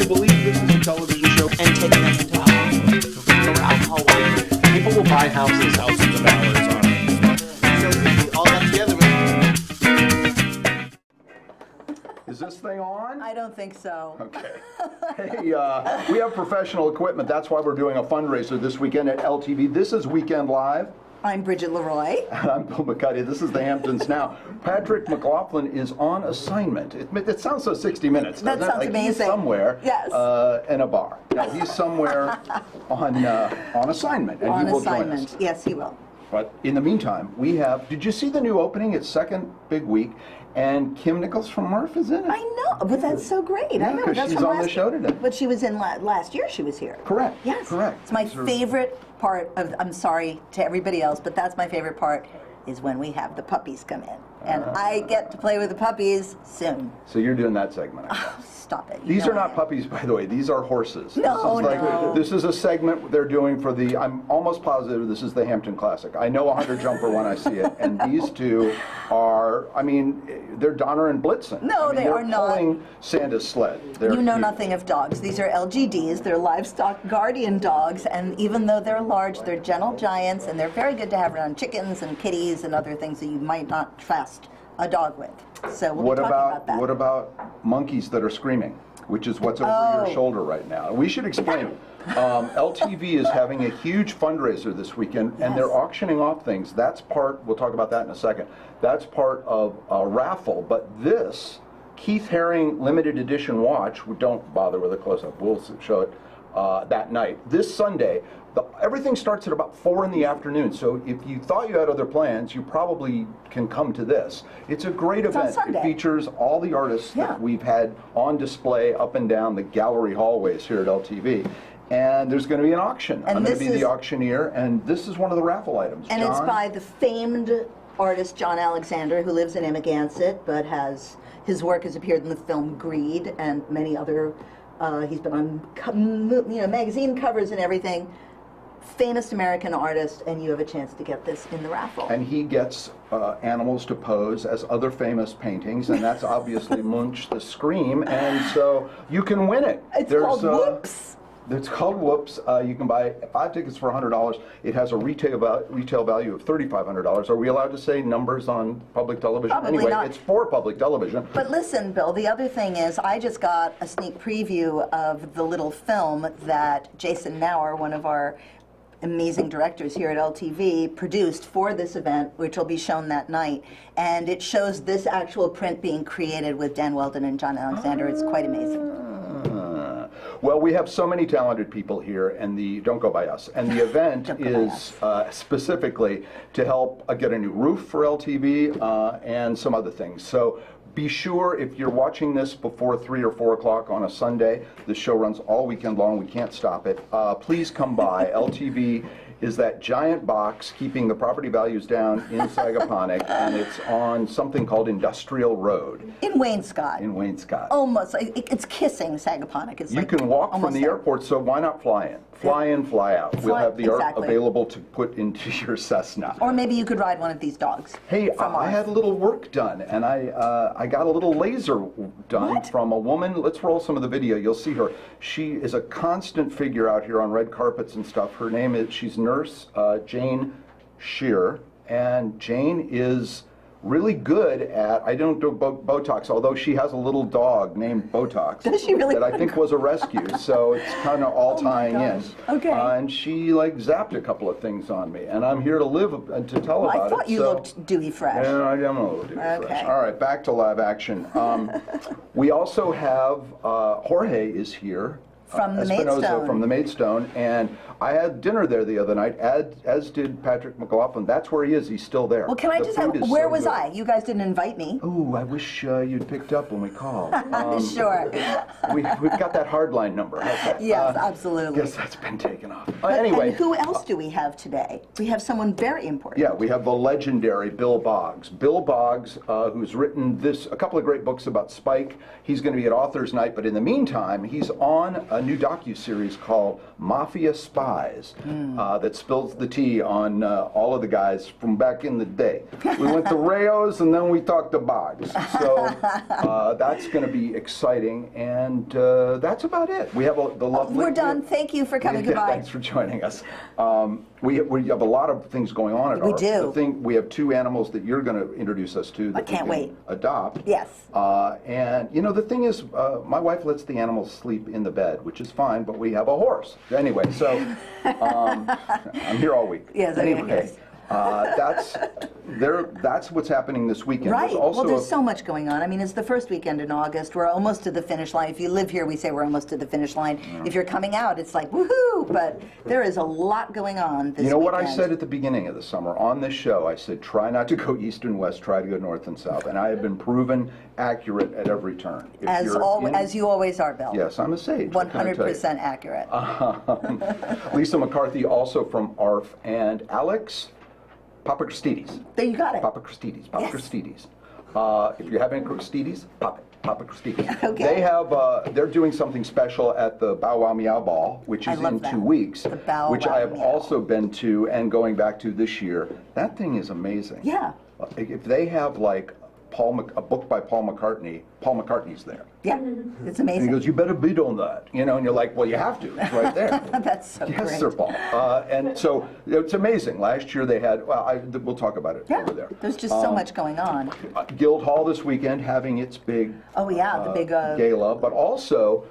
to believe this is a television show and taking them into the hallway. People will buy houses of hours on it. So easy, all that together. Is this thing on? I don't think so. Okay. Hey, we have professional equipment. That's why we're doing a fundraiser this weekend at LTV. This is Weekend Live. I'm Bridget LeRoy. And I'm Bill McCuddy. This is the Hamptons Now. Patrick McLaughlin is on assignment. It sounds so 60 Minutes. That sounds like amazing. He's somewhere yes. In a bar. No, he's somewhere on assignment. And on he will assignment. Join us. Yes, he will. But in the meantime, we have, did you see the new opening? It's second big week. And Kim Nichols from Murph is in it. I know, but that's so great. Yeah, I know. That's she's from on the show today. But she was in last year. She was here. Correct. Yes. Correct. It's my favorite part of. I'm sorry to everybody else, but that's my favorite part. Is when we have the puppies come in, and I get to play with the puppies soon. So you're doing that segment. Oh, stop it. These are not puppies, by the way. These are horses. No, This is a segment they're doing for the, I'm almost positive this is the Hampton Classic. I know a 100 jumper when I see it. And these two are, I mean, they're Donner and Blitzen. No, they are not. They're pulling Santa's sled. You know nothing of dogs. These are LGDs. They're livestock guardian dogs. And even though they're large, they're gentle giants. And they're very good to have around chickens and kitties and other things that you might not trust a dog with. So we'll be talking about that. What about monkeys that are screaming, which is what's over your shoulder right now? We should explain. LTV is having a huge fundraiser this weekend, and they're auctioning off things. That's part, we'll talk about that in a second. That's part of a raffle, but this Keith Haring limited edition watch, don't bother with a close-up, we'll show it that night. This Sunday, everything starts at about 4 in the afternoon, so if you thought you had other plans, you probably can come to this. It's a great event. It features all the artists that we've had on display up and down the gallery hallways here at LTV. And there's going to be an auction. I'm going to be the auctioneer, and this is one of the raffle items. And it's by the famed artist John Alexander, who lives in Amagansett, but his work has appeared in the film Greed and many other. He's been on magazine covers and everything. Famous American artist, and you have a chance to get this in the raffle. And he gets animals to pose as other famous paintings, and that's obviously Munch the Scream, and so you can win it. It's called Whoops. It's called Whoops. You can buy 5 tickets for $100. It has a retail value of $3,500. Are we allowed to say numbers on public television? Probably anyway, not. It's for public television. But listen, Bill, the other thing is I just got a sneak preview of the little film that Jason Nauer, one of our amazing directors here at LTV, produced for this event, which will be shown that night. And it shows this actual print being created with Dan Weldon and John Alexander. It's quite amazing. Well, we have so many talented people here, and don't go by us. And the event is specifically to help get a new roof for LTV and some other things. So be sure, if you're watching this before 3 or 4 o'clock on a Sunday, the show runs all weekend long. We can't stop it. Please come by. LTV is that giant box keeping the property values down in Sagaponack, and it's on something called Industrial Road. In Wainscott. In Wainscott. Almost. It's kissing Sagaponack. It's you can walk from the airport, so why not fly in? Fly in, fly out. We'll have the art available to put into your Cessna. Or maybe you could ride one of these dogs. Hey, I had a little work done, and I got a little laser done from a woman. Let's roll some of the video. You'll see her. She is a constant figure out here on red carpets and stuff. Her name is, she's nurse Jane Shearer, and Jane is really good at, I don't do Botox, although she has a little dog named Botox. Does she really? That I think was a rescue, so it's kind of all tying in. Okay. And she zapped a couple of things on me, and I'm here to live and to tell about it. I thought you looked dewy fresh. Yeah, I am a little dewy fresh. All right, back to live action. We also have, Jorge is here. From the Espinoza Maidstone. From the Maidstone, and I had dinner there the other night, as did Patrick McLaughlin. That's where he is. He's still there. Well, can I just have, where was I? You guys didn't invite me. Oh, I wish you'd picked up when we called. Sure. We've got that hardline number. Yes, absolutely. Guess that's been taken off. Anyway. And who else do we have today? We have someone very important. Yeah, we have the legendary Bill Boggs. Bill Boggs, who's written a couple of great books about Spike. He's going to be at Authors Night, but in the meantime, he's on a new docuseries called Mafia Spies that spills the tea on all of the guys from back in the day. We went to Rayo's and then we talked to Boggs. So that's going to be exciting, and that's about it. We have the lovely... We're done. Thank you for coming. Goodbye. Thanks for joining us. We have a lot of things going on at We ARF. do. We have 2 animals that you're going to introduce us to that I can't we can wait. adopt. Yes. And you know, the thing is, my wife lets the animals sleep in the bed, which is fine, but we have a horse. Anyway, so I'm here all week. Yes, anyway, yes. That's what's happening this weekend. Right. There's also There's so much going on. I mean, it's the first weekend in August. We're almost to the finish line. If you live here, we say we're almost to the finish line. If you're coming out, it's like, woohoo! But there is a lot going on this You know what I weekend. said at the beginning of the summer on this show? I said, try not to go east and west, try to go north and south. And I have been proven accurate at every turn. As you always are, Bill. Yes, I'm a sage. What can I tell you? 100% accurate. Lisa McCarthy, also from ARF, and Alex Papakrisidis. There you got it. Papakrisidis. Yes. Papakrisidis. If you're having Christidis, pop it. Papakrisidis. Okay. They have. They're doing something special at the Bow Wow Meow Ball, which is in 2 weeks. The Bow which Wow I have Meow. also been to and going back to this year. That thing is amazing. Yeah. If they have like a book by Paul McCartney, Paul McCartney's there. Yeah. It's amazing. And he goes, you better bid on that. You know, and you're like, well, you have to. It's right there. That's so Yes, great. Sir Paul. And so it's amazing. Last year they had, we'll talk about it over there. There's just so much going on. Guildhall this weekend having its big Oh, yeah, the big... gala, but also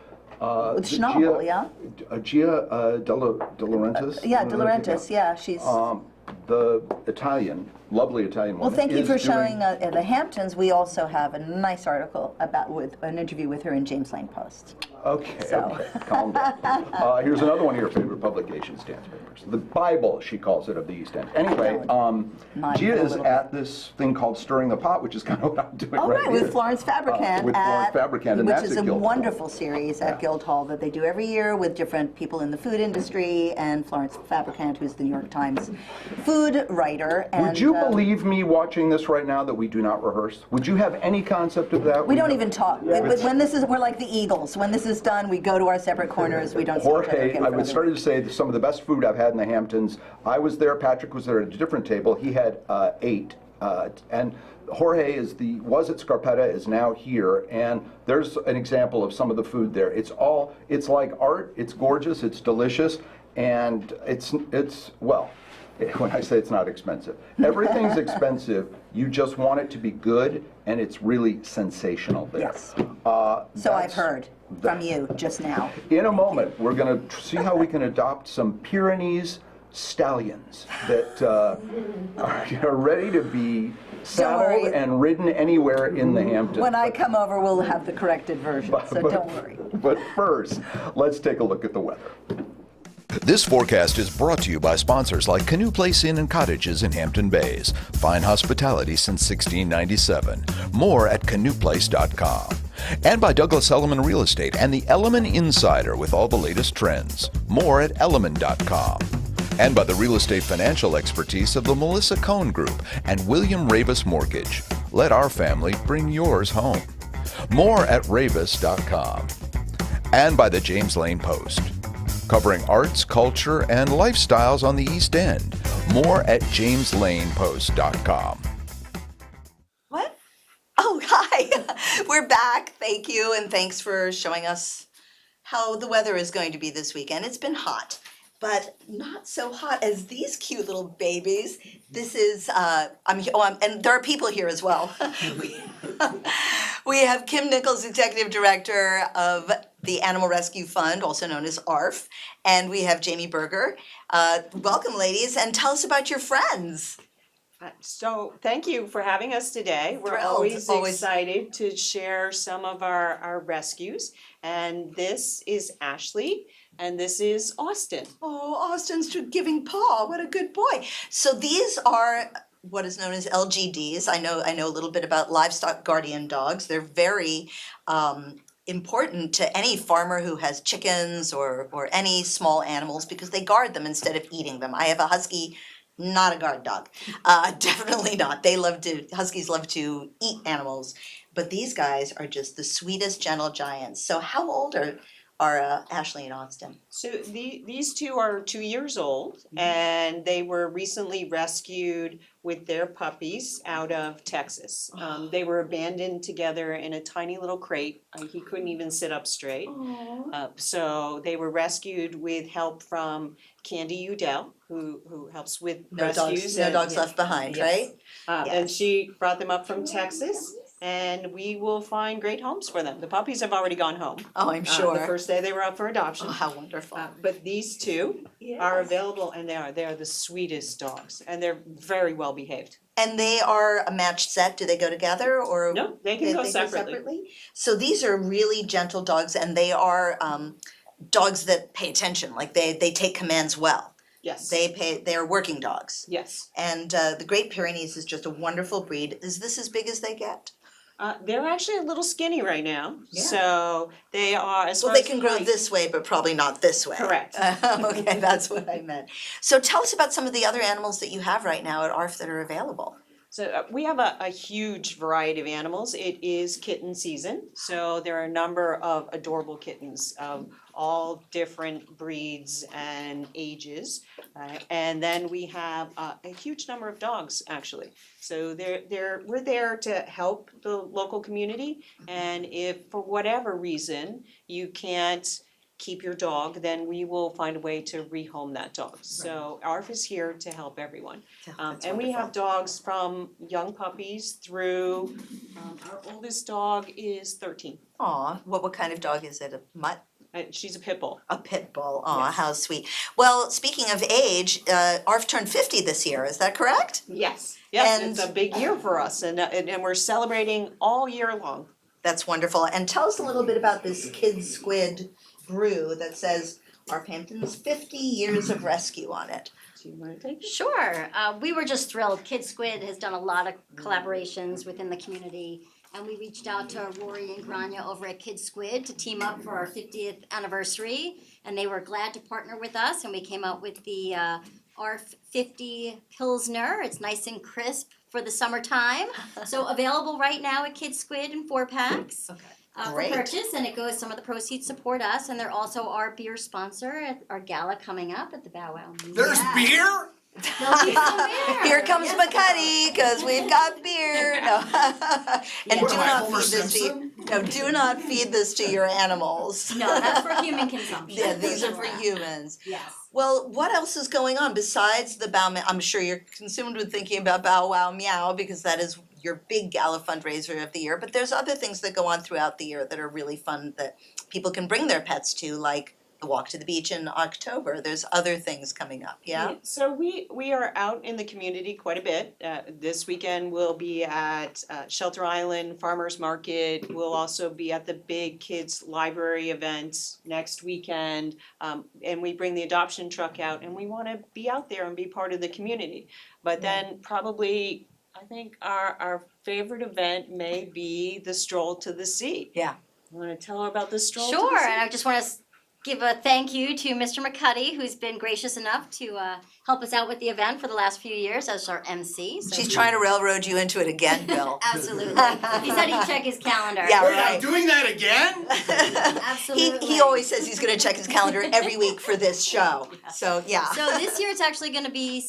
with Schnabel, yeah? Gia De Laurentiis. Yeah, De Laurentiis, yeah, she's... The lovely Italian woman. Well, thank you is for doing- showing the Hamptons. We also have a nice article with an interview with her in James Lane Post. Okay, So. okay, calm down. Here's another one of your favorite publications, Stan's papers. The Bible, she calls it, of the East End. Anyway, Gia is at this thing called Stirring the Pot, which is kind of what I'm doing All right right, here. with Florence Fabricant. With Florence Fabricant, and which that's is at a Guildhall. wonderful series at Guildhall that they do every year with different people in the food industry, and Florence Fabricant, who's the New York Times food writer. And, Would you believe me watching this right now that we do not rehearse? Would you have any concept of that? We don't even talk. When this is, we're like the Eagles. When this is done, we go to our separate corners. We don't see each other Jorge, again I for would the- start to say that some of the best food I've had in the Hamptons. I was there, Patrick was there at a different table. He had 8. And Jorge was at Scarpetta, is now here, and there's an example of some of the food there. It's like art, it's gorgeous, it's delicious, and it's well, when I say it's not expensive. Everything's expensive, you just want it to be good, and it's really sensational there. Yes. So I've heard from you just now. In a moment, we're going to see how we can adopt some Pyrenees stallions that are ready to be saddled worry. and ridden anywhere in the Hamptons. When I come over, we'll have the corrected version, so don't worry. But first, let's take a look at the weather. This forecast is brought to you by sponsors like Canoe Place Inn and Cottages in Hampton Bays. Fine hospitality since 1697. More at canoeplace.com. And by Douglas Elliman Real Estate and the Elliman Insider with all the latest trends. More at elliman.com. And by the real estate financial expertise of the Melissa Cohn Group and William Ravis Mortgage. Let our family bring yours home. More at ravis.com. And by the James Lane Post. Covering arts, culture, and lifestyles on the East End. More at jameslanepost.com. What? Oh, hi. We're back. Thank you, and thanks for showing us how the weather is going to be this weekend. It's been hot, but not so hot as these cute little babies. This is, and there are people here as well. We have Kim Nichols, Executive Director of the Animal Rescue Fund, also known as ARF, and we have Jamie Berger. Welcome, ladies, and tell us about your friends. So thank you for having us today. We're Thrilled. always excited to share some of our rescues. And this is Ashley, and this is Austin. Oh, Austin's giving paw. What a good boy. So these are what is known as LGDs. I know a little bit about livestock guardian dogs. They're very important to any farmer who has chickens or any small animals because they guard them instead of eating them. I have a husky, not a guard dog. Definitely not. Huskies love to eat animals, but these guys are just the sweetest gentle giants. So how old are Ashley and Austin? So these two are 2 years old, and they were recently rescued with their puppies out of Texas. They were abandoned together in a tiny little crate. He couldn't even sit up straight. So they were rescued with help from Candy Udell, who helps with rescues. No dogs left behind, right? And she brought them up from Texas. And we will find great homes for them. The puppies have already gone home. Oh, I'm sure. The first day they were up for adoption. Oh, how wonderful. But these two are available, and they are the sweetest dogs, and they're very well behaved. And they are a matched set. Do they go together or? No, they can go separately. So these are really gentle dogs, and they are dogs that pay attention. Like they take commands well. Yes. They're working dogs. Yes. And the Great Pyrenees is just a wonderful breed. Is this as big as they get? They're actually a little skinny right now, Yeah. so they are as Well, far they as can grow height- this way, but probably not this way. Correct. Okay, that's what I meant. So tell us about some of the other animals that you have right now at ARF that are available. So we have a huge variety of animals. It is kitten season, so there are a number of adorable kittens of all different breeds and ages. And then we have a huge number of dogs, actually. So we're there to help the local community. And if for whatever reason you can't keep your dog, then we will find a way to rehome that dog. So ARF is here to help everyone. That's And we have dogs from young puppies through, our oldest dog is 13. Aw, what kind of dog is it? A mutt? She's a pit bull. A pit bull. Aw, Yes. how sweet. Well, speaking of age, ARF turned 50 this year, is that correct? Yes. Yes, And- it's a big year for us, and we're celebrating all year long. That's wonderful. And tell us a little bit about this Kid Squid brew that says ARF Hampton's 50 years of rescue on it. Do you wanna take it? Sure. We were just thrilled. Kid Squid has done a lot of collaborations within the community. And we reached out to Rory and Grania over at Kid Squid to team up for our 50th anniversary. And they were glad to partner with us. And we came out with the ARF 50 Pilsner. It's nice and crisp for the summertime. So available right now at Kid Squid in 4-packs. Okay. For Great. purchase, and it goes, some of the proceeds support us, and they're also our beer sponsor at our gala coming up at the Bow Wow Museum. There's beer? There'll be some beer. Here comes Yes. McCuddy, because we've got beer. No. And What do am I, not Homer feed this to Simpson? do not feed this to your animals. No, that's for human consumption. Yeah, these are for humans. Yes. Well, what else is going on besides the I'm sure you're consumed with thinking about Bow Wow Meow because that is your big gala fundraiser of the year, but there's other things that go on throughout the year that are really fun that people can bring their pets to, like the walk to the beach in October. There's other things coming up, yeah? So we are out in the community quite a bit. This weekend we'll be at Shelter Island Farmers Market. We'll also be at the big kids library event next weekend. And we bring the adoption truck out, and we want to be out there and be part of the community. But then probably, I think our favorite event may be the stroll to the sea. Yeah. You want to tell her about the stroll to the Sure, sea? and I just want to give a thank you to Mr. McCuddy, who's been gracious enough to help us out with the event for the last few years as our MC. So She's trying to railroad you into it again, Bill. Absolutely. He said he'd check his calendar. Yeah, Wait, right. I'm doing that again? Absolutely. He always says he's gonna check his calendar every week for this show, so yeah. So this year it's actually going to be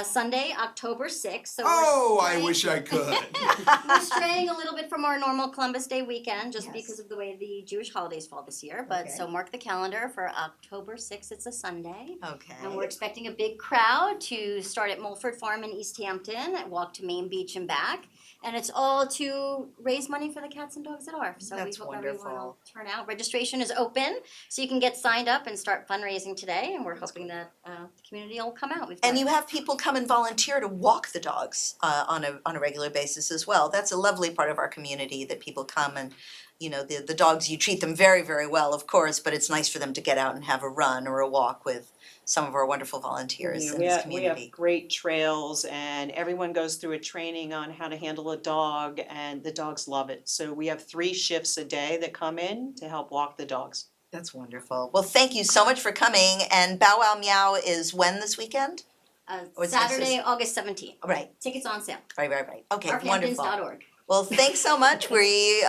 Sunday, October 6th. So Oh, we're I straying- wish I could. We're straying a little bit from our normal Columbus Day weekend just Yes. because of the way the Jewish holidays fall this year. But Okay. so mark the calendar for October 6th. It's a Sunday. Okay. And we're expecting a big crowd to start at Mulford Farm in East Hampton and walk to Main Beach and back. And it's all to raise money for the cats and dogs at ARF. So That's we hope everyone wonderful. will turn out. Registration is open, so you can get signed up and start fundraising today. And we're hoping that the community will come out. We've And got- you have people come and volunteer to walk the dogs on a regular basis as well. That's a lovely part of our community that people come and, you know, the dogs, you treat them very, very well, of course, but it's nice for them to get out and have a run or a walk with some of our wonderful volunteers in We this have community. great trails, and everyone goes through a training on how to handle a dog, and the dogs love it. So we have 3 shifts a day that come in to help walk the dogs. That's wonderful. Well, thank you so much for coming. And Bow Wow Meow is when this weekend? Or it's Saturday, August 17th. Right, Tickets on sale. right. Okay, wonderful. ARFhamptons.org. Well, thanks so much. We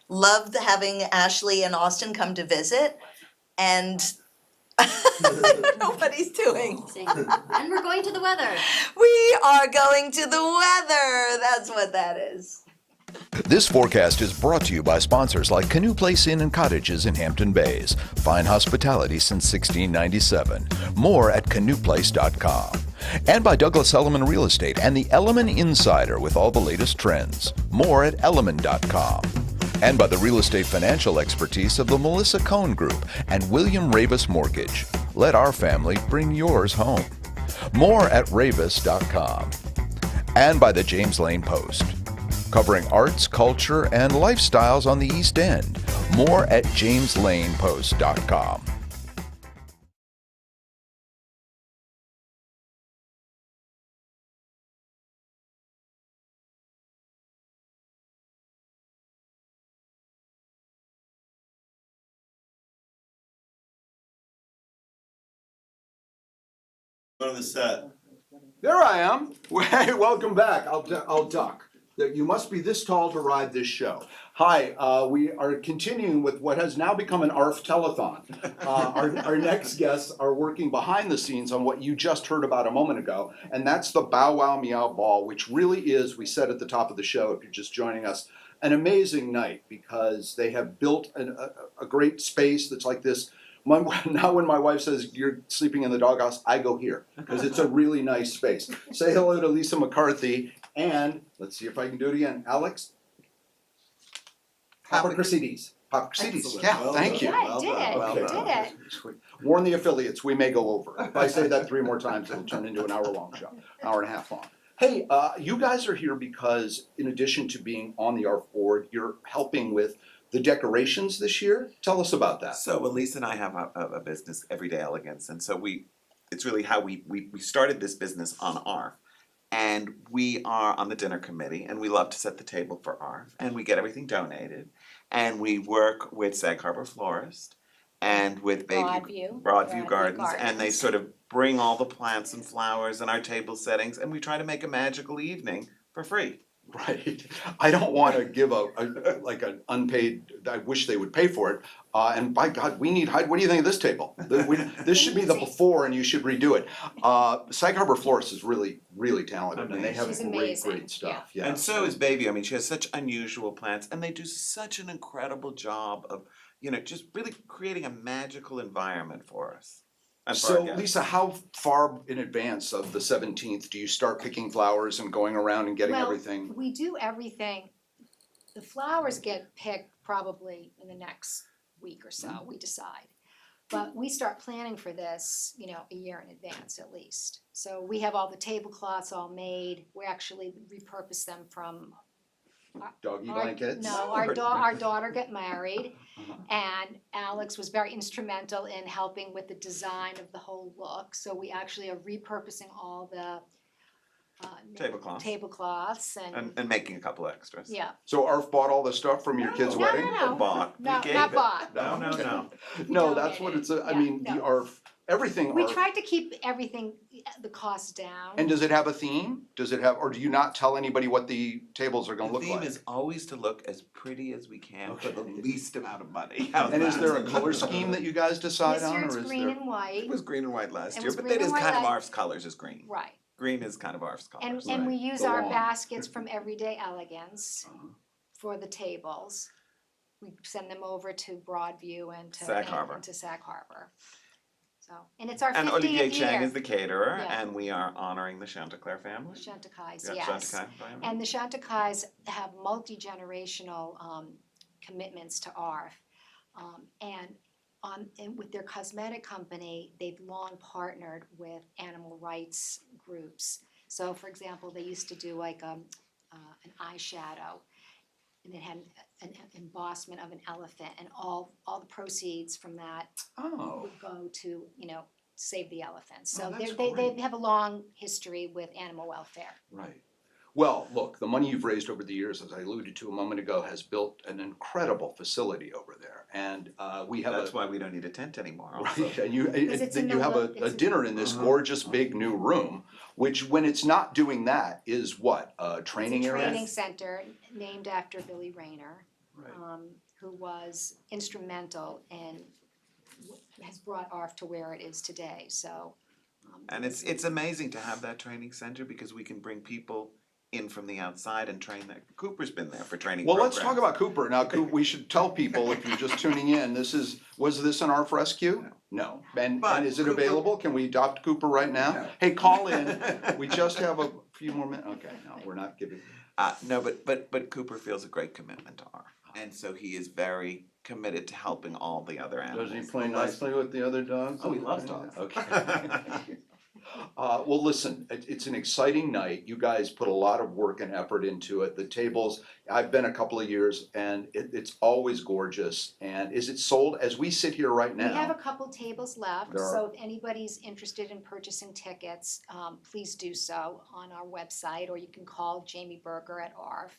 loved having Ashley and Austin come to visit. and nobody's doing. And we're going to the weather. We are going to the weather. That's what that is. This forecast is brought to you by sponsors like Canoe Place Inn and Cottages in Hampton Bays. Fine hospitality since 1697. More at canoeplace.com. And by Douglas Elliman Real Estate and the Elliman Insider with all the latest trends. More at elliman.com. And by the real estate financial expertise of the Melissa Cohn Group and William Ravis Mortgage. Let our family bring yours home. More at ravis.com. And by the James Lane Post, covering arts, culture, and lifestyles on the East End. More at jameslanepost.com. On the set. There I am. Hey, welcome back. I'll duck. You must be this tall to ride this show. Hi, we are continuing with what has now become an ARF telethon. Our next guests are working behind the scenes on what you just heard about a moment ago, and that's the Bow Wow Meow Ball, which really is, we said at the top of the show, if you're just joining us, an amazing night because they have built a great space that's like this. Now when my wife says you're sleeping in the doghouse, I go here because it's a really nice space. Say hello to Lisa McCarthy and let's see if I can do it again. Alex? Papakrisidis. Papakrisidis. Yeah, Well thank done. you. Yeah, I did it. Well You done. did it. Sweet. Warn the affiliates, we may go over. If I say that 3 more times, it'll turn into an hour-long show, hour and a half long. Hey, you guys are here because in addition to being on the ARF board, you're helping with the decorations this year. Tell us about that. So Elise and I have a business, Everyday Elegance, and so it's really how we started this business on ARF. And we are on the dinner committee, and we love to set the table for ARF, and we get everything donated. And we work with Sag Harbor Florist and with Broadview Gardens, and they sort of bring all the plants and flowers and our table settings, and we try to make a magical evening for free. Right. I don't want to give like an unpaid, I wish they would pay for it. And by God, we need, what do you think of this table? This should be the before and you should redo it. Sag Harbor Florist is really, really talented and they have She's great, amazing. great stuff. Yeah. And so is Baby. I mean, she has such unusual plants, and they do such an incredible job of, just really creating a magical environment for us. And for our So guests. Lisa, how far in advance of the 17th do you start picking flowers and going around and getting everything? We do everything. The flowers get picked probably in the next week or so, we decide. But we start planning for this, a year in advance at least. So we have all the tablecloths all made. We actually repurpose them from Doggy blankets? No, our daughter got married, and Alex was very instrumental in helping with the design of the whole look. So we actually are repurposing all the tablecloths and making a couple extras. yeah. So ARF bought all the stuff from your kid's wedding? No. Bought. No, We gave not it. bought. No. No, that's what it's, I Yeah, mean, no. the ARF, everything We ARF. tried to keep everything, the costs down. And does it have a theme? Does it have, or do you not tell anybody what the tables are gonna The look theme like? is always to look as pretty as we can for the Okay. least amount of money. How's And is that? there a color scheme that you guys decide This on, year or it's is green there? and white, It was green and white last It year, was but green that is and white kind of last- ARF's colors is green. right. Green is kind of ARF's colors. And we use The our lawn. baskets from Everyday Elegance for the tables. We send them over to Broadview and to Sag Harbor. and to Sag Harbor. So, and it's our 50th And year. Olivier Chang is the caterer, Yeah. and we are honoring the Chanticleer family. Chanticleers, Yeah, yes. Chanticleer family. And the Chanticleers have multi-generational commitments to ARF. And with their cosmetic company, they've long partnered with animal rights groups. So for example, they used to do like an eyeshadow, and it had an embossment of an elephant, and all the proceeds from that Oh, would go to, save the elephants. So that's they great. have a long history with animal welfare. right. Well, look, the money you've raised over the years, as I alluded to a moment ago, has built an incredible facility over there. And we have That's why we don't need a tent anymore. Also. Right, and you it's in the have lo- a it's dinner in this gorgeous big new room, which when it's not doing that is what, a training It's a area? training center named after Billy Rayner, Right. who was instrumental in has brought ARF to where it is today, so. And it's amazing to have that training center because we can bring people in from the outside and train them. Cooper's been there for training Well, programs. let's talk about Cooper. Now, we should tell people, if you're just tuning in, was this an ARF rescue? No. And is it Cooper- available? Can we adopt Cooper right now? No. Hey, call in. We just have a few more minutes. Okay, no, we're not giving. No, but Cooper feels a great commitment to ARF. And so he is very committed to helping all the other animals. Does he play nicely with the other dogs? Oh, he loves dogs. Okay. Well, listen, it's an exciting night. You guys put a lot of work and effort into it. The tables, I've been a couple of years, and it's always gorgeous. And is it sold as we sit here right now? We have a couple tables left, There are. so if anybody's interested in purchasing tickets, please do so on our website, or you can call Jamie Berger at ARF.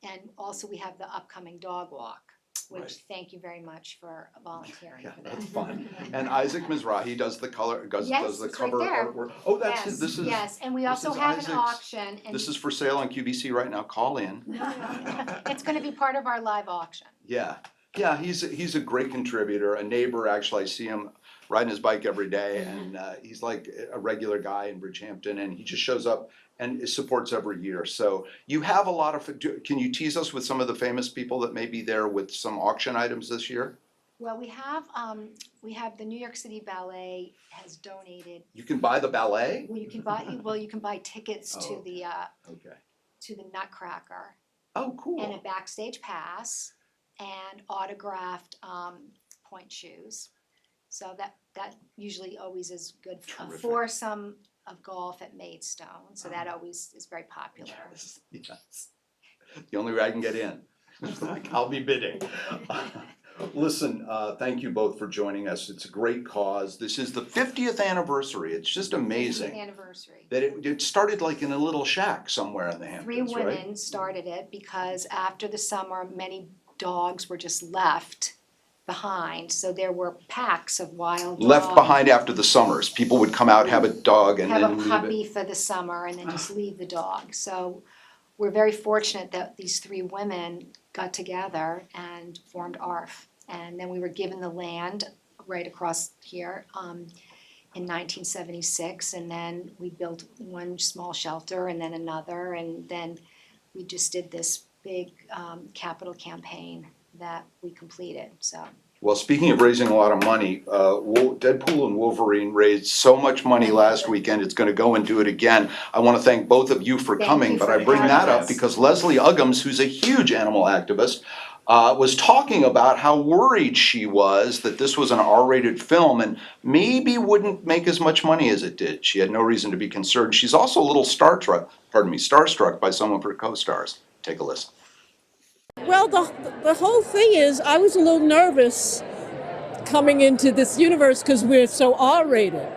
And also we have the upcoming dog walk, which, Right. thank you very much for volunteering Yeah, for that. that's fun. And Isaac Mizrahi does the color, does Yes, the it's right cover there. artwork. Oh, that's Yes, his, this is. yes, and we this also is have an Isaac's. auction, and This is for sale on QVC right now. Call in. it's gonna be part of our live auction. Yeah, yeah, he's a great contributor, a neighbor, actually. I see him riding his bike every day, and he's like a regular guy in Bridgehampton, and he just shows up and supports every year. So you have a lot of, can you tease us with some of the famous people that may be there with some auction items this year? Well, we have the New York City Ballet has donated, You can buy the ballet? you can buy tickets to Oh. the Okay. Nutcracker, Oh, cool. and a backstage pass, and autographed point shoes. So that usually always is good. A Terrific. foursome of golf at Maidstone, so that always is very popular. Yes, yes. The only way I can get in. Like, I'll be bidding. Listen, thank you both for joining us. It's a great cause. This is the 50th anniversary. It's just amazing Anniversary. that it started like in a little shack somewhere in the Three Hamptons, right? women started it because after the summer, many dogs were just left behind, so there were packs of wild dogs. Left behind after the summers. People would come out, have a dog, and Have then a leave puppy it. for the summer and then just leave the dog. So we're very fortunate that these three women got together and formed ARF. And then we were given the land right across here in 1976, and then we built one small shelter and then another, and then we just did this big capital campaign that we completed, so. Well, speaking of raising a lot of money, Deadpool and Wolverine raised so much money last weekend, it's gonna go and do it again. I wanna thank both of you for Thank coming, you but for I bring that having up us. because Leslie Uggams, who's a huge animal activist, was talking about how worried she was that this was an R-rated film and maybe wouldn't make as much money as it did. She had no reason to be concerned. She's also a little starstruck by some of her co-stars. Take a listen. Well, the whole thing is, I was a little nervous coming into this universe because we're so R-rated.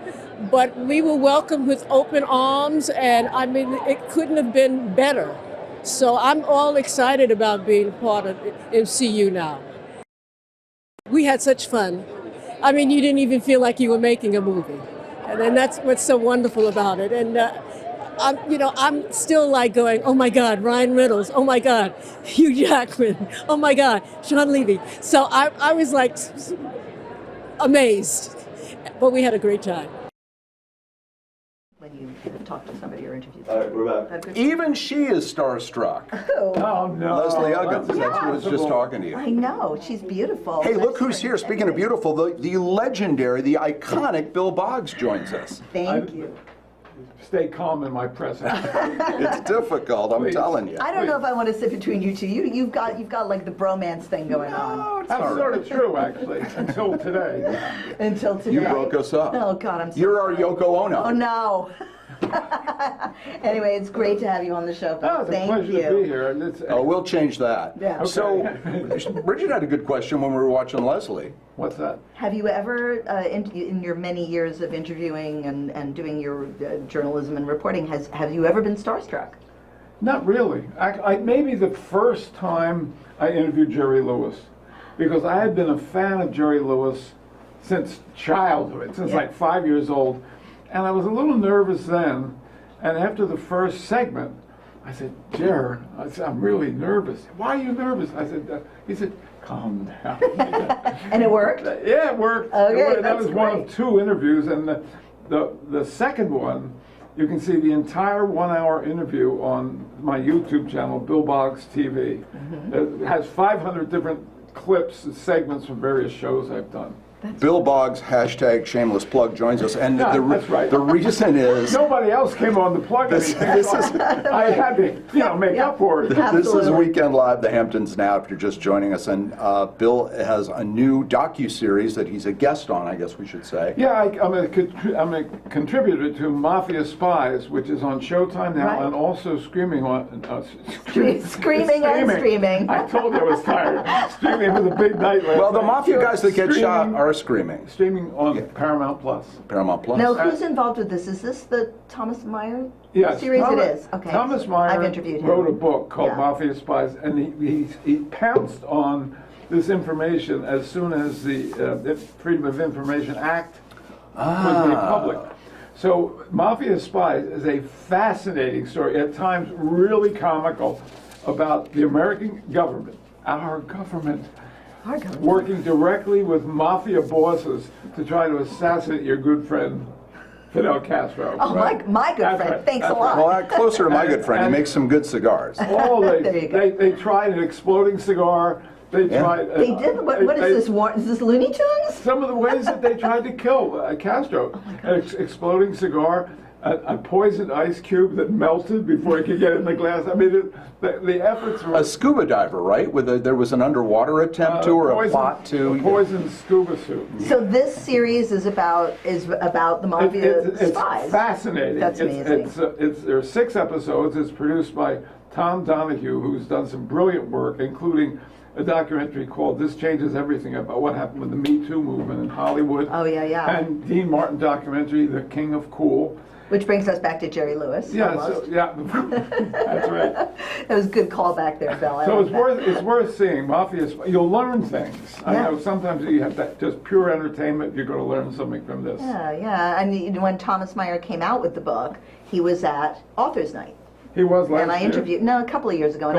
But we were welcomed with open arms, and I mean, it couldn't have been better. So I'm all excited about being part of MCU now. We had such fun. I mean, you didn't even feel like you were making a movie. And then that's what's so wonderful about it. And I'm still like going, oh my God, Ryan Reynolds, oh my God, Hugh Jackman, oh my God, Sean Levy. So I was like amazed, but we had a great time. When you talk to somebody or interview All right, we're back. Even she is starstruck. Oh, no. Leslie Uggams, that's who was just impossible. talking to you. I know, she's beautiful. Hey, look who's here. Speaking of beautiful, the legendary, the iconic Bill Boggs joins us. Thank you. Stay calm in my presence. It's difficult, I'm Please. telling you. I don't know if I want to sit between you two. You've got like the bromance thing going on. It's That's all sort right. of true, actually, until today. Until today. You broke us up. Oh God, I'm so You're our Yoko Ono. Oh no. Anyway, it's great to have you on the show. Oh, it's a Thank pleasure you. to be here. And it's, Oh, we'll change that. Yeah. So, Bridget had a good question when we were watching Leslie. what's that? Have you ever, in your many years of interviewing and doing your journalism and reporting, have you ever been starstruck? Not really. Maybe the first time I interviewed Jerry Lewis, because I had been a fan of Jerry Lewis since childhood, since Yeah. like 5 years old, and I was a little nervous then. And after the first segment, I said, Jer, I'm really nervous. Why are you nervous? I said, he said, calm down. And it worked? Yeah, it worked. Okay, That was one of 2 interviews, and the second one, you can see the entire 1-hour interview on my YouTube channel, Bill Boggs TV. It has 500 different clips and segments from various shows I've done. Bill Boggs, hashtag shameless plug, joins us, and Yeah, that's right. the reason is Nobody else came on the plug anything, I had to, make up for it. this is Weekend Live, the Hamptons Now, if you're just joining us, and Bill has a new docu-series that he's a guest on, I guess we should say. Yeah, I'm a contributor to Mafia Spies, which is on Showtime now, Right. and also streaming on Screaming and streaming. I told you I was tired. Streaming was a big night last Well, the night. Mafia guys that get shot are screaming. Streaming on Paramount Plus. Paramount Plus. Now, who's involved with this? Is this the Thomas Meyer Yes, series? Thomas, It is. Okay. Thomas Meyer I've interviewed him. wrote a book called Yeah. Mafia Spies, and he pounced on this information as soon as the Freedom of Information Act was made public. So Mafia Spies is a fascinating story, at times really comical, about the American government, our government, working directly with mafia bosses to try to assassinate your good friend Fidel Castro. Oh, right? my good That's friend. right. Thanks a That's lot. Well, closer to my good friend. He makes some good cigars. Oh, There you go. they tried an exploding cigar. They tried. They did? What is this? Is this Looney Tunes? Some of the ways that they tried to kill Castro. An exploding cigar, a poisoned ice cube that melted before it could get in the glass. I mean, the efforts were... A scuba diver, right? There was an underwater attempt to, or a plot to... A poisoned scuba suit. So this series is about the mafia spies. It's fascinating. That's amazing. There are 6 episodes. It's produced by Tom Donahue, who's done some brilliant work, including a documentary called This Changes Everything, about what happened with the Me Too movement in Hollywood. Oh, yeah. And Dean Martin documentary, The King of Cool. Which brings us back to Jerry Lewis. Yeah, almost. that's right. That was a good callback there, Bill. So it's worth seeing. Mafia, you'll learn things. I know sometimes you have that just pure entertainment. You're going to learn something from this. Yeah. And when Thomas Meyer came out with the book, he was at Author's Night. He was last And I interviewed, a couple of years ago.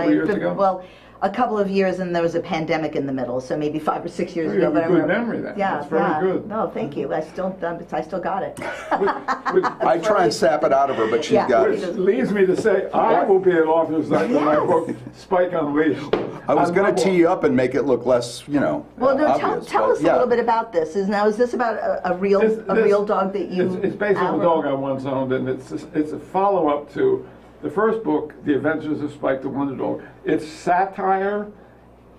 Well, a couple of years, and there was a pandemic in the middle, so maybe 5 or 6 years You ago. have a good memory then. Yeah, That's very good. No, thank you. I still got it. I try and sap it out of her, but she's got Which it. leads me to say, I will be at Author's Night with my book, Spike Unleashed. I was going to tee you up and make it look less, Well, no, obvious. tell us a little bit about this. Is this about a real dog that you... It's based on a dog I once owned, and it's a follow-up to the first book, The Adventures of Spike the Wonder Dog. It's satire,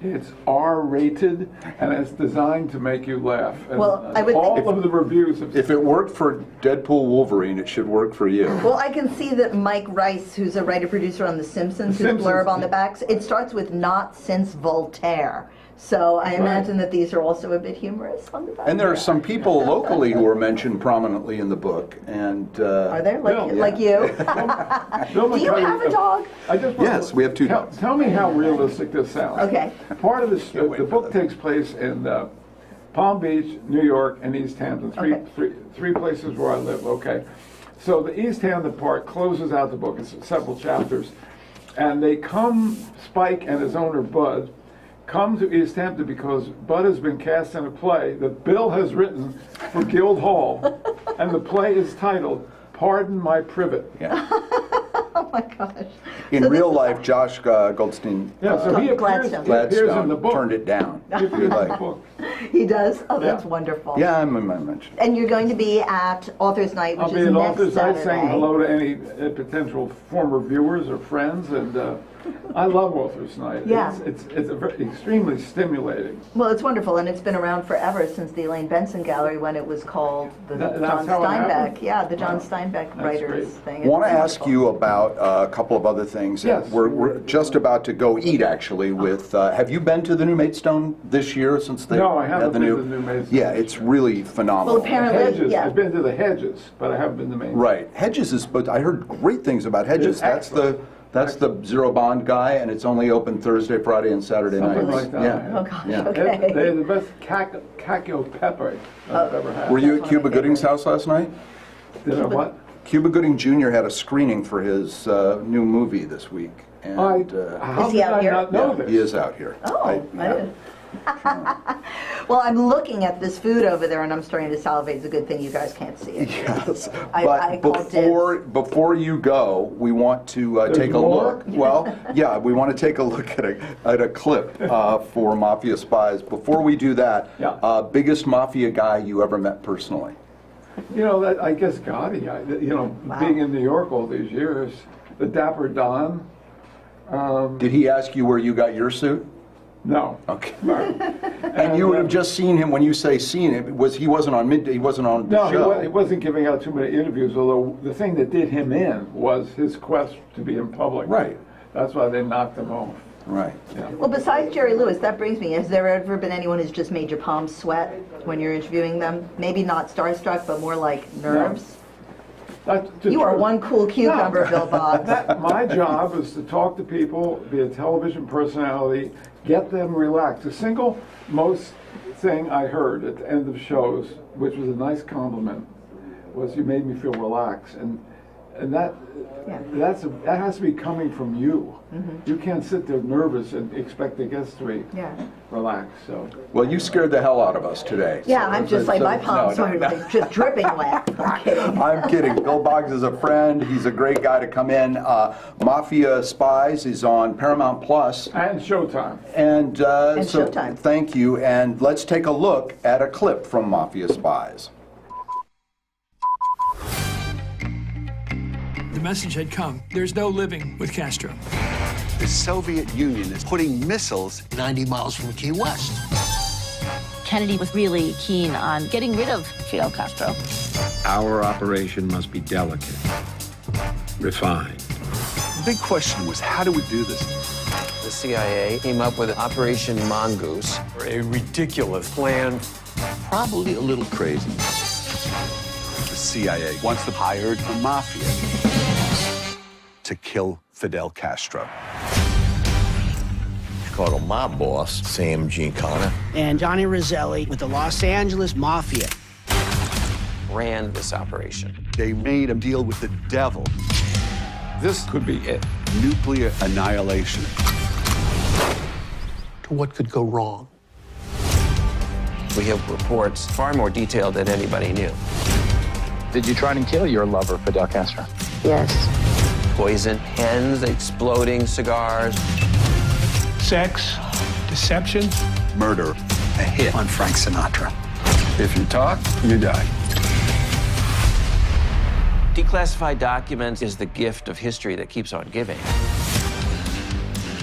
it's R-rated, and it's designed to make you laugh. And Well, I would all think- of the reviews have... If it worked for Deadpool Wolverine, it should work for you. Well, I can see that Mike Rice, who's a writer-producer on The Simpsons, The his Simpsons. blurb on the backs, it starts with "not since Voltaire." So I imagine that these are also a bit humorous on the back. And there are some people locally who are mentioned prominently in the book, and Are there? Bill, Like you? Bill Do you McCuddy- have a dog? I just want Yes, to- we have 2 dogs. Tell me how realistic this sounds. Okay. Part of this, the book takes place in Palm Beach, New York, and East Hampton, three places where I live, okay? So the East Hampton part closes out the book, it's several chapters, and Spike and his owner Bud, come to East Hampton because Bud has been cast in a play that Bill has written for Guildhall, and the play is titled Pardon My Privet. Oh my gosh. in So real this is- life, Josh Goldstein Yeah, so he appears Gladstone. in the Gladstone book. turned it down. He appears in the book. He does? Oh, that's Yeah. wonderful. Yeah, I mentioned. And you're going to be at Author's Night, which I'll be is at next Author's Night Saturday. saying hello to any potential former viewers or friends, and I love Author's Night. Yeah. It's extremely stimulating. Well, it's wonderful, and it's been around forever, since the Elaine Benson Gallery, when it was called the That's John how it Steinbeck. happened? Yeah, the John Wow. Steinbeck That's writers great. thing. I It's want to ask wonderful. you about a couple of other things. Yes. We're just about to go eat, actually, with, have you been to the new Maidstone this year since they No, I had haven't the been new? to the new Maidstone Yeah, this it's year. really phenomenal. Well, apparently, Hedges, yeah. I've been to the Hedges, but I haven't been to Main. Right. Hedges is, but I heard great things about Hedges. It's That's the Zero Bond guy, and it's only open Thursday, Friday, and Saturday Something nights. like that. Yeah. Oh, gosh, Yeah. okay. They're the best cacio pepe I've ever had. Were you at Cuba Gooding's house last night? Did I what? Cuba Gooding Jr. had a screening for his new movie this week. And, How Is he did out I here? not know yeah, this? he is out here. Oh, I didn't. Well, I'm looking at this food over there, and I'm starting to salivate. It's a good thing you guys can't see it. Yes, I but called before you go, we want to take a more? look. Well, yeah, we want to take a look at a clip for Mafia Spies. Before we do that, Yeah. biggest Mafia guy you ever met personally? You know, that, I guess Gotti, being in New York all these years, the Dapper Don. Did he ask you where you got your suit? No. Okay. And you would have just seen him. When you say seen him, he wasn't on midday. He wasn't on the No, show. he wasn't giving out too many interviews, although the thing that did him in was his quest to be in public. Right. That's why they knocked him off. Right. Yeah. Well, besides Jerry Lewis, that brings me, has there ever been anyone who's just made your palms sweat when you're interviewing them? Maybe not starstruck, but more like nerves? You are one cool cucumber, Bill Boggs. My job is to talk to people, be a television personality, get them relaxed. The single most thing I heard at the end of shows, which was a nice compliment, was you made me feel relaxed. And that has to be coming from you. You can't sit there nervous and expect the guests to be relaxed. So. Well, you scared the hell out of us today. Yeah, So- I'm just like, my palms no, are like just dripping wet. I'm kidding. I'm kidding. Bill Boggs is a friend. He's a great guy to come in. Mafia Spies is on Paramount Plus. And Showtime. And so Showtime. thank you. And let's take a look at a clip from Mafia Spies. The message had come. There's no living with Castro. The Soviet Union is putting missiles 90 miles from Key West. Kennedy was really keen on getting rid of Fidel Castro. Our operation must be delicate, refined. The big question was, how do we do this? The CIA came up with Operation Mongoose, a ridiculous plan. Probably a little crazy. The CIA wants to hire the mafia to kill Fidel Castro. Chicago mob boss, Sam Giancana, and Johnny Roselli with the Los Angeles Mafia ran this operation. They made a deal with the devil. This could be it. Nuclear annihilation. What could go wrong? We have reports far more detailed than anybody knew. Did you try and kill your lover, Fidel Castro? Yes. Poison hens, exploding cigars. Sex, deception, Murder, a hit on Frank Sinatra. If you talk, you die. Declassified documents is the gift of history that keeps on giving.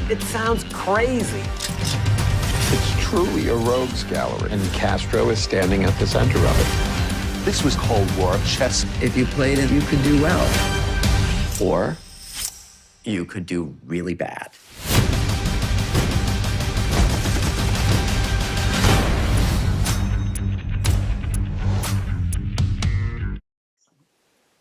It sounds crazy. It's truly a rogues gallery, and Castro is standing at the center of it. This was Cold War chess. If you played it, you could do well. Or you could do really bad.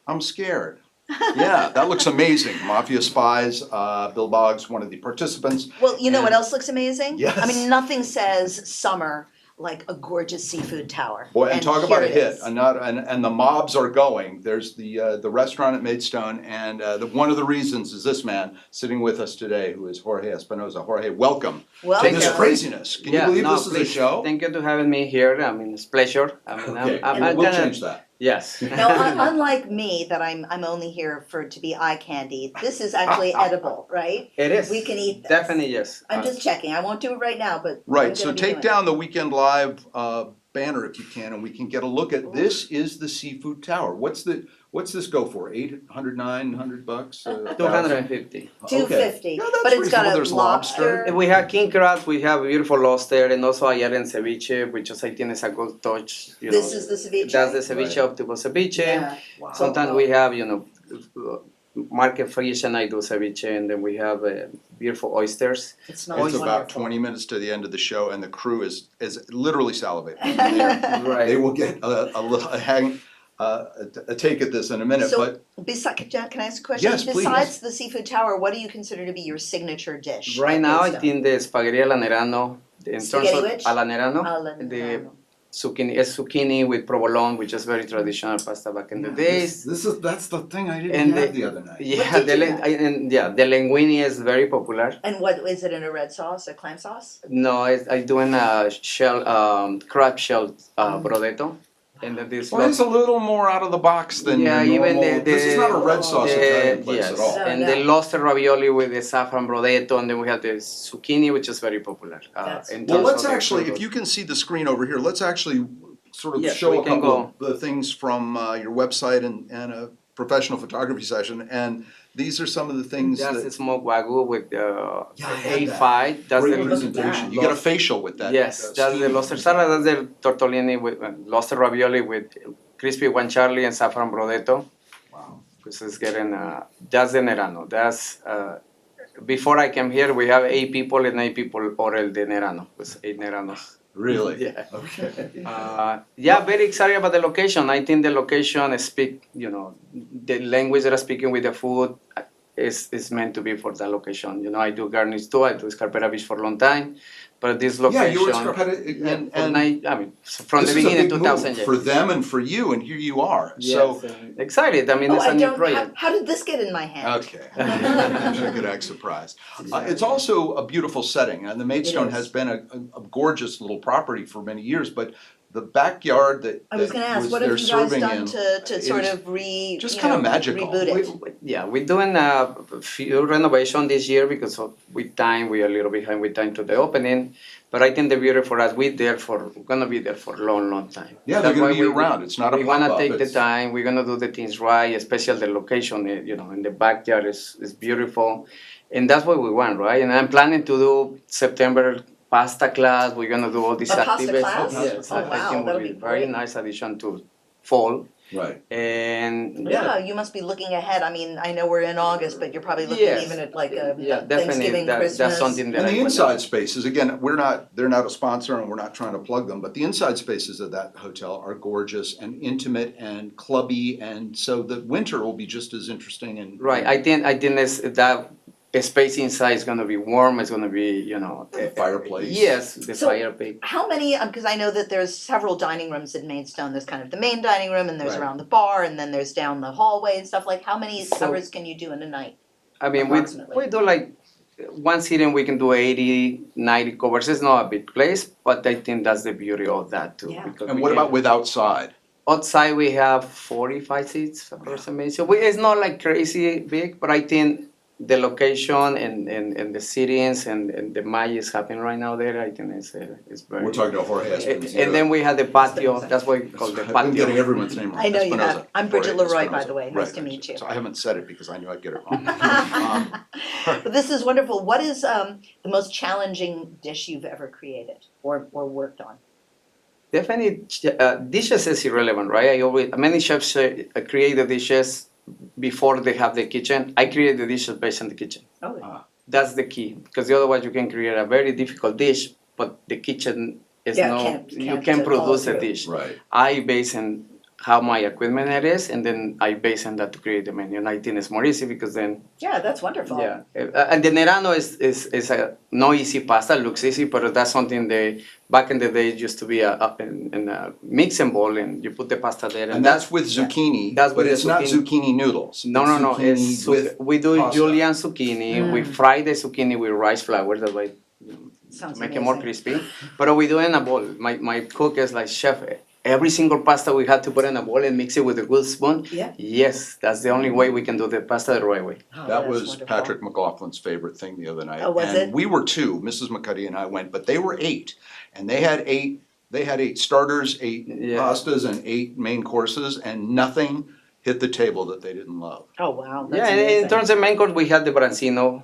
I'm scared. Yeah, that looks amazing. Mafia Spies, Bill Boggs, one of the participants. Well, you know what else looks amazing? Yes. I mean, nothing says summer like a gorgeous seafood tower. Boy, and talk about a here it hit. is. And the mobs are going. There's the restaurant at Maidstone, and one of the reasons is this man sitting with us today, who is Jorge Espinoza. Jorge, welcome to this craziness. Can you believe this is a show? Thank you to having me here. I mean, it's a pleasure. I mean, Okay, we'll change that. Yes. No, unlike me, that I'm only here to be eye candy. This is actually edible, right? It is. We can eat this. Definitely, yes. I'm just checking. I won't do it right now, but Right, so take down the Weekend Live banner if you can, and we can get a look at this. Is the Seafood Tower. What's this go for? $800, $900? $250. 250. $250. No, that's but it's got reasonable. a There's lobster. We have king crabs, we have beautiful lobster, and also ayer en ceviche, which I think is a good touch. This is the ceviche. That's the ceviche, octopus ceviche. Yeah. Wow. Sometimes we have, market fish, and I do ceviche, and then we have beautiful oysters. It's It's about 20 minutes to the end of the show, and the crew is literally salivating. Right. They will get a take at this in a minute, So, can I ask a question? Yes, please. Besides the seafood tower, what do you consider to be your signature dish? Right at now, I Maidstone? think the spaghetti alla nerano, in terms Spaghetti of which? alla nerano, Alla nerano. zucchini with provolone, which is very traditional pasta back in the days. That's the thing I didn't And have the- the other night. Yeah, the linguine is very popular. And what is it, in a red sauce, a clam sauce? No, I'm doing a crab shell brodeto. And then this Well, it's a little more out of the box than your normal. This is not a red sauce Italian place at all. And the lobster ravioli with the saffron brodeto, and then we have the zucchini, which is very popular. Well, let's actually, if you can see the screen over here, let's actually sort of Yes, show we a can couple of the things from your website and a professional photography session. And these are some of the things That's that. the smoked wagyu with had A5. That's Great the presentation. You get a facial with that. Yes, that's the lobster salad. That's the tortellini with lobster ravioli with crispy guanciale and saffron brodeto. Wow. This is getting that's the Nerano. That's before I came here, we have 8 people and 8 people ordered the Nerano. With 8 Neranos. Really? Yeah. Okay. Yeah, very excited about the location. I think the location speak, the language that I'm speaking with the food is meant to be for that location. I do garnish too. I do Scarpetta Beach for a long time, but this location. Yeah, you were at Scarpetta, and from the beginning, 2000. For them and for you, and here you are. Yes, So excited. I mean, it's a new project. How did this get in my hand? Okay, I could act surprised. It's also a beautiful setting, and the Maidstone has been a gorgeous little property for many years. But the backyard that I was going to ask, what have you guys done to sort of reboot it? We're doing a few renovation this year because with time we are a little behind with time to the opening. But I think the beauty for us, we're gonna be there for a long, long time. Yeah, they're gonna be around. It's not a We wanna pop-up, take the it's- time. We're gonna do the things right, especially the location. In the backyard is beautiful, and that's what we want, right? And I'm planning to do September pasta class. We're gonna do all these A pasta activities. class? Yes, Oh, I wow, think will that'll be be very great. nice addition to fall. Right. And Yeah, you must be looking ahead. I mean, I know we're in August, but you're probably looking Yes. even at like a definitely. Thanksgiving, Christmas. That's something that And I the wanna- inside spaces, again, they're not a sponsor and we're not trying to plug them, but the inside spaces of that hotel are gorgeous and intimate and clubby, and so the winter will be just as interesting and. Right, I think that space inside is gonna be warm, it's gonna be, fireplace. Yes, the So, fireplace. How many, because I know that there's several dining rooms in Maidstone. There's kind of the main dining room, and there's Right. around the bar, and then there's down the hallway and stuff. Like, how many So- covers can you do in a night? I mean, Approximately. we do like, one sitting we can do 80, 90 covers, it's not a big place, but I think that's the beauty of that too. because And we what can- about with outside? Outside we have 45 seats approximately, so it's not like crazy big, but I think the location and the sittings and the magic is happening right now there, I think it's very. We're talking to Jorge Espinoza. And then we have the patio, that's what we call the patio. I'm getting everyone's name wrong. I know you Espinoza. have. I'm Bridget Jorge LeRoy, by Espinoza. the way. Nice Right. to meet you. So I haven't said it because I knew I'd get it wrong. But this is wonderful. What is the most challenging dish you've ever created or worked on? Definitely, dishes is irrelevant, right? Many chefs create the dishes before they have the kitchen. I create the dishes based on the kitchen. Oh. That's the key, because otherwise you can create a very difficult dish, but the kitchen is you can't produce a dish. Right. I base on how my equipment it is, and then I base on that to create the menu. And I think it's more easy because then Yeah, that's wonderful. yeah, and the Nerano is a no easy pasta. It looks easy, but that's something back in the day it used to be in a mixing bowl, and you put the pasta there. And that's with zucchini, That's but with the it's not zucchini noodles. No, It's no, no. zucchini with We do pasta. julienne zucchini. We fry the zucchini with rice flour. That way, Sounds to make it more amazing. crispy. But we do it in a bowl. My cook is like, chef, every single pasta we have to put in a bowl and mix it with a good spoon. Yeah. Yes, that's the only way we can do the pasta the right way. That was Patrick McLaughlin's favorite thing the other night. Oh, was and it? we were 2, Mrs. McCuddy and I went, but they were 8. And they had 8 starters, 8 pastas, and 8 main courses, and nothing hit the table that they didn't love. Oh, wow. That's Yeah, and amazing. in terms of main course, we had the branzino.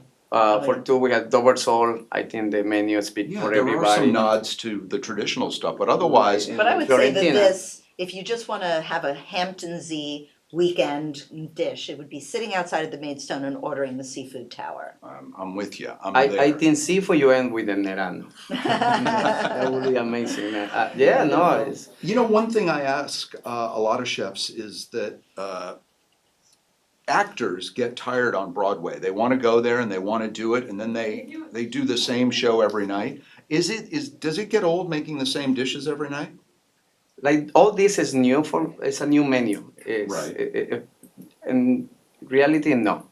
For yeah. 2, we had double sole. I think the menu speaks Yeah, for there are some everybody. nods to the traditional stuff, but otherwise. But I would say that Fiorentina. this, if you just want to have a Hamptonsy weekend dish, it would be sitting outside of the Maidstone and ordering the seafood tower. I'm with you. I'm I there. think seafood you end with the Nerano. That would be amazing. Yeah, no, it's. You know, one thing I ask a lot of chefs is that actors get tired on Broadway. They want to go there and they want to do it, and then they do the same show every night. Does it get old making the same dishes every night? like all this is new it's a new menu. It's, Right. in reality, no.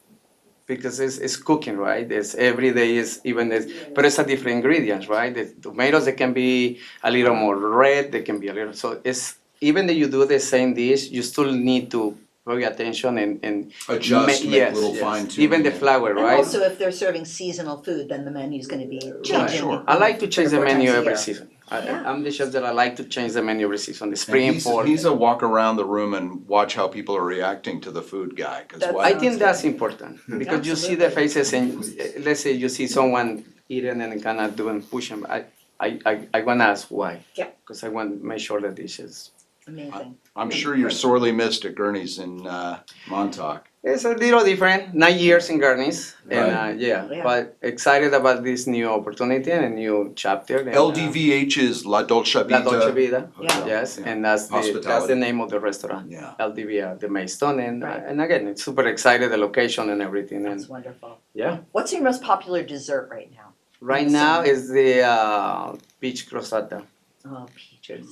Because it's cooking, right? It's every day is even this, but it's a different ingredients, right? The tomatoes, they can be a little more red, they can be a little, so it's, even though you do the same dish, you still need to pay attention and Adjust, make little fine-tuning. even the flour, And right? also, if they're serving seasonal food, then the menu's going to be changing. Sure. I like to change the 3 or 4 menu times a every year. season. I'm the chef that I like to change the menu every season, the spring and fall. He's a walk around the room and watch how people are reacting to the food guy. 'Cause I think that's important because you see the faces and let's say you see someone eating and kind of doing pushing. I want to ask why. Yeah. Because I want to make sure that this is. Amazing. I'm sure you're sorely missed at Gurney's in Montauk. It's a little different. 9 years in Gurney's, and Right. Yeah. but excited about this new opportunity and a new chapter. And, LDVH is La Dolce Vita. La Dolce Vita. Yeah. Yes, Yeah. and that's Hospitality. the name of the restaurant. Yeah. LDV, the Maidstone, and again, it's super excited the location and everything. And That's wonderful. yeah, What's your most popular dessert right now? right now is the peach crostata. Oh, peaches.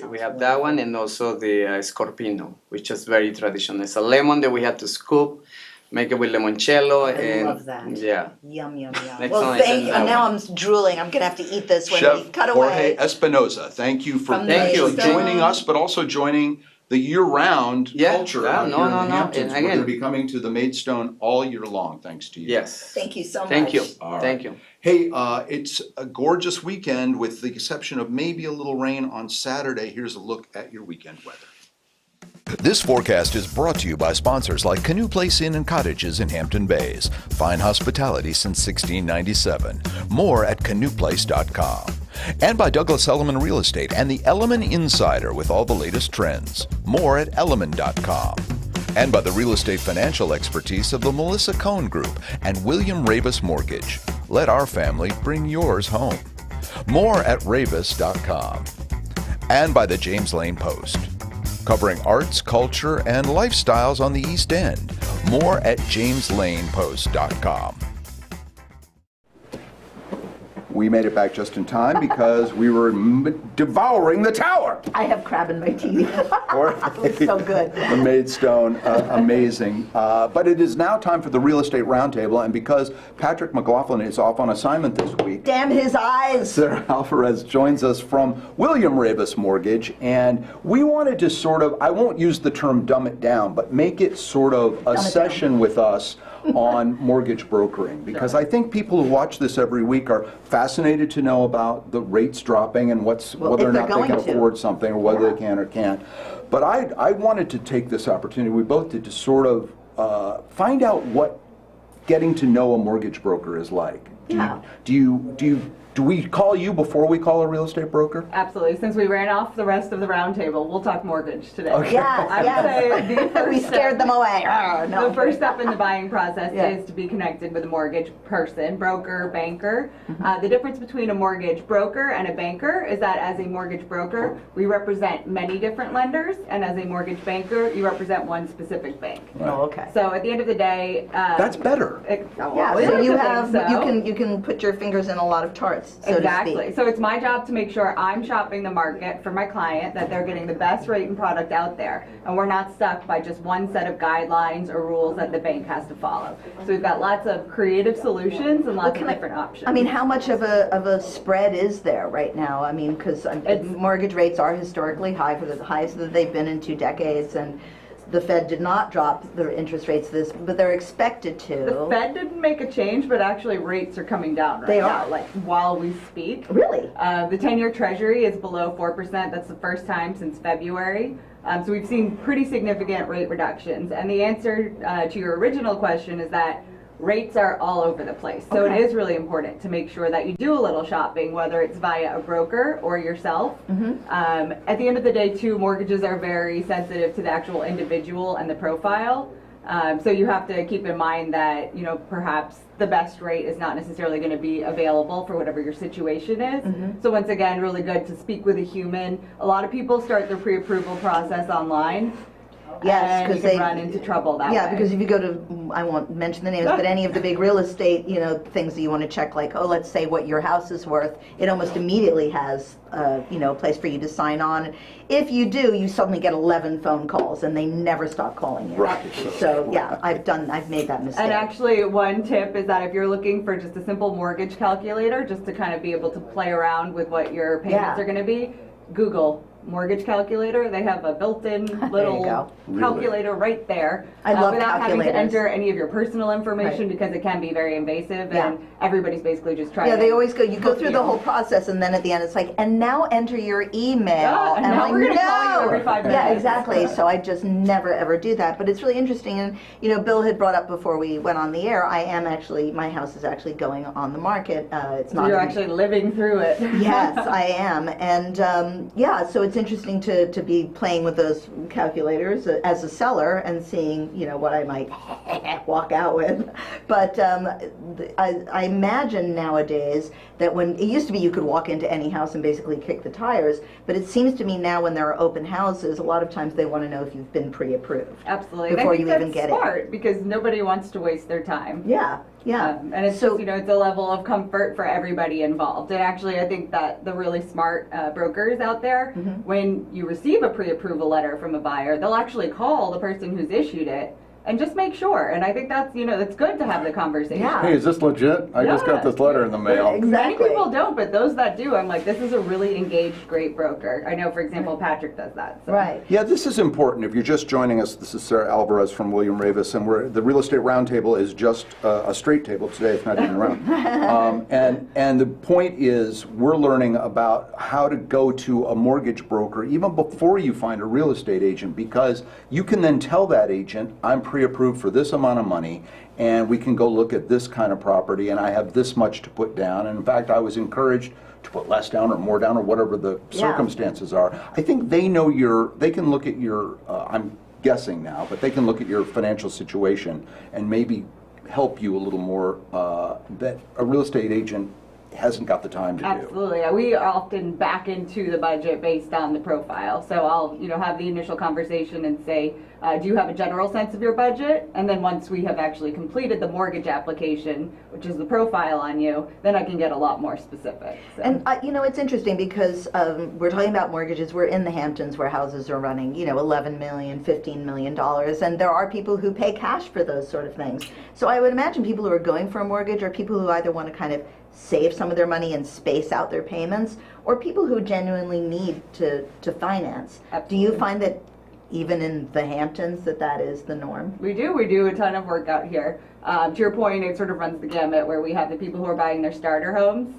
We have that one and also the scorpino, which is very traditional. It's a lemon that we have to scoop, make it with limoncello. I and love that. Yeah. Yum, yum, yum. Next Well, time I thank send you. that And now one. I'm drooling. I'm going to have to eat this when we Chef cut Jorge away. Espinoza, thank you for From Maidstone. joining us, but also joining the year-round Yeah, culture yeah, out no, here in no, the no, Hamptons. and We're again- going to be coming to the Maidstone all year long, thanks to you. Yes. Thank you so much. Thank you. All right. Thank you. Hey, it's a gorgeous weekend with the exception of maybe a little rain on Saturday. Here's a look at your weekend weather. This forecast is brought to you by sponsors like Canoe Place Inn and Cottages in Hampton Bays. Fine hospitality since 1697. More at canoeplace.com. And by Douglas Elliman Real Estate and the Elliman Insider with all the latest trends. More at elliman.com. And by the real estate financial expertise of the Melissa Cohn Group and William Ravis Mortgage. Let our family bring yours home. More at ravis.com. And by the James Lane Post. Covering arts, culture, and lifestyles on the East End. More at jameslanepost.com. We made it back just in time because we were devouring the tower. I have crab in my teeth. It's so good. The Maidstone, amazing. But it is now time for the Real Estate Roundtable, and because Patrick McLaughlin is off on assignment this week, Damn his eyes. Sarah Alverez joins us from William Ravis Mortgage, and we wanted to sort of, I won't use the term dumb it down, but make it sort of a session with us on mortgage brokering, because I think people who watch this every week are fascinated to know about the rates dropping and whether or not they can afford something or whether they can or can't. But I wanted to take this opportunity, we both did, to sort of find out what getting to know a mortgage broker is like. Do we call you before we call a real estate broker? Absolutely. Since we ran off the rest of the roundtable, we'll talk mortgage today. Okay. Yes, I would say the first we scared them away. Oh, no. The first step in the buying process is to be connected with a mortgage person, broker, banker. The difference between a mortgage broker and a banker is that as a mortgage broker, we represent many different lenders, and as a mortgage banker, you represent one specific bank. Oh, okay. So at the end of the day, that's better. Yeah, so you have you can put your fingers in a lot of charts. So exactly. To speak. So it's my job to make sure I'm shopping the market for my client, that they're getting the best rate and product out there, and we're not stuck by just one set of guidelines or rules that the bank has to follow. So we've got lots of creative solutions and lots of different options. I mean, how much of a spread is there right now? I mean, because mortgage rates are historically high, for the highest that they've been in 2 decades, and the Fed did not drop their interest rates but they're expected to. The Fed didn't make a change, but actually rates are coming down right now, like while we speak. Really? The 10-year Treasury is below 4%. That's the first time since February. So we've seen pretty significant rate reductions. And the answer to your original question is that rates are all over the place. So it is really important to make sure that you do a little shopping, whether it's via a broker or yourself. At the end of the day, too, mortgages are very sensitive to the actual individual and the profile. So you have to keep in mind that, perhaps the best rate is not necessarily going to be available for whatever your situation is. So once again, really good to speak with a human. A lot of people start their pre-approval process online. Yes, and you because can run into trouble that way. Yeah, because if you go to, I won't mention the names, but any of the big real estate, things that you want to check, like, oh, let's say what your house is worth, it almost immediately has, a place for you to sign on. If you do, you suddenly get 11 phone calls, and they never stop calling you. Right. So yeah, I've made that mistake. And actually, one tip is that if you're looking for just a simple mortgage calculator, just to kind of be able to play around with what your payments are going to be, Google mortgage calculator. They have a built-in little calculator right there. I love without having to calculators. enter any of your personal information because it can be very invasive and everybody's basically just trying Yeah, to they always go, you go hook through the whole process, and then at the end it's like, and now enter your email. Yeah, and now I'm we're like, gonna call you every 5 minutes. Yeah, exactly. So I just never ever do that. But it's really interesting. And Bill had brought up before we went on the air, my house is actually going on the market. It's So not. you're actually living through it. Yes, I am. And so it's interesting to be playing with those calculators as a seller and seeing, what I might walk out with. But I imagine nowadays that when it used to be you could walk into any house and basically kick the tires, but it seems to me now when there are open houses, a lot of times they want to know if you've been pre-approved. Absolutely. Before I think you even that's get smart because nobody wants to waste their time. Yeah. Yeah. And it's just, it's a level of comfort for everybody involved. And actually, I think that the really smart brokers out there, when you receive a pre-approval letter from a buyer, they'll actually call the person who's issued it and just make sure. And I think that's, it's good to have the conversation. Yeah. Hey, is this legit? I just got this letter in the mail. Many people don't, but those that do, I'm like, this is a really engaged, great broker. I know, for example, Patrick does that. So. Right. Yeah, this is important. If you're just joining us, this is Sarah Alverez from William Ravis, and the Real Estate Roundtable is just a straight table today. It's not even round. And the point is, we're learning about how to go to a mortgage broker even before you find a real estate agent, because you can then tell that agent, I'm pre-approved for this amount of money, and we can go look at this kind of property, and I have this much to put down. And in fact, I was encouraged to put less down or more down or whatever the circumstances are. I think they know they can look at your, I'm guessing now, but they can look at your financial situation and maybe help you a little more that a real estate agent hasn't got the time to do. Absolutely. We often back into the budget based on the profile. So I'll, have the initial conversation and say, do you have a general sense of your budget? And then once we have actually completed the mortgage application, which is the profile on you, then I can get a lot more specific. So. And it's interesting because we're talking about mortgages. We're in the Hamptons where houses are running, $11 million, $15 million, and there are people who pay cash for those sort of things. So I would imagine people who are going for a mortgage are people who either want to kind of save some of their money and space out their payments, or people who genuinely need to finance. Absolutely. Do you find that even in the Hamptons that is the norm? We do a ton of work out here. To your point, it sort of runs the gamut where we have the people who are buying their starter homes.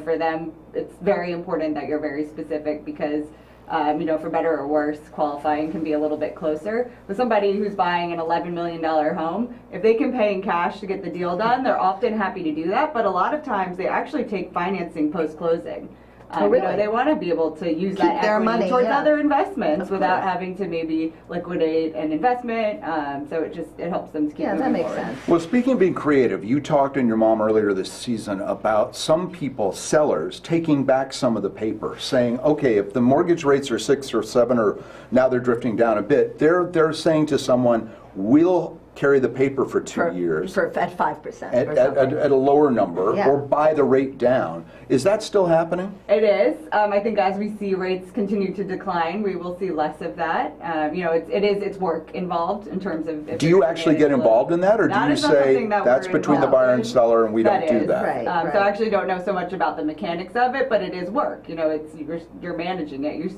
For them, it's very important that you're very specific because for better or worse, qualifying can be a little bit closer. With somebody who's buying an $11 million home, if they can pay in cash to get the deal done, they're often happy to do that, but a lot of times they actually take financing post-closing. Really? They want to be able to use Keep that their equity money, towards yeah. other investments Of without course. having to maybe liquidate an investment. So it helps them to keep moving forward. Sense. Well, speaking of being creative, you talked and your mom earlier this season about some people, sellers, taking back some of the paper, saying, okay, if the mortgage rates are 6 or 7 or now they're drifting down a bit, they're saying to someone, we'll carry the paper for 2 years at 5% at a lower number, Yeah. or buy the rate down. Is that still happening? It is. I think as we see rates continue to decline, we will see less of that. It's work involved in terms of. If Do you you're actually getting get involved in that, or do That you is not say something that that's we're between the involved buyer and in. seller and we don't do is. that? So I actually don't know so much about the mechanics of it, but it is work. You're managing it.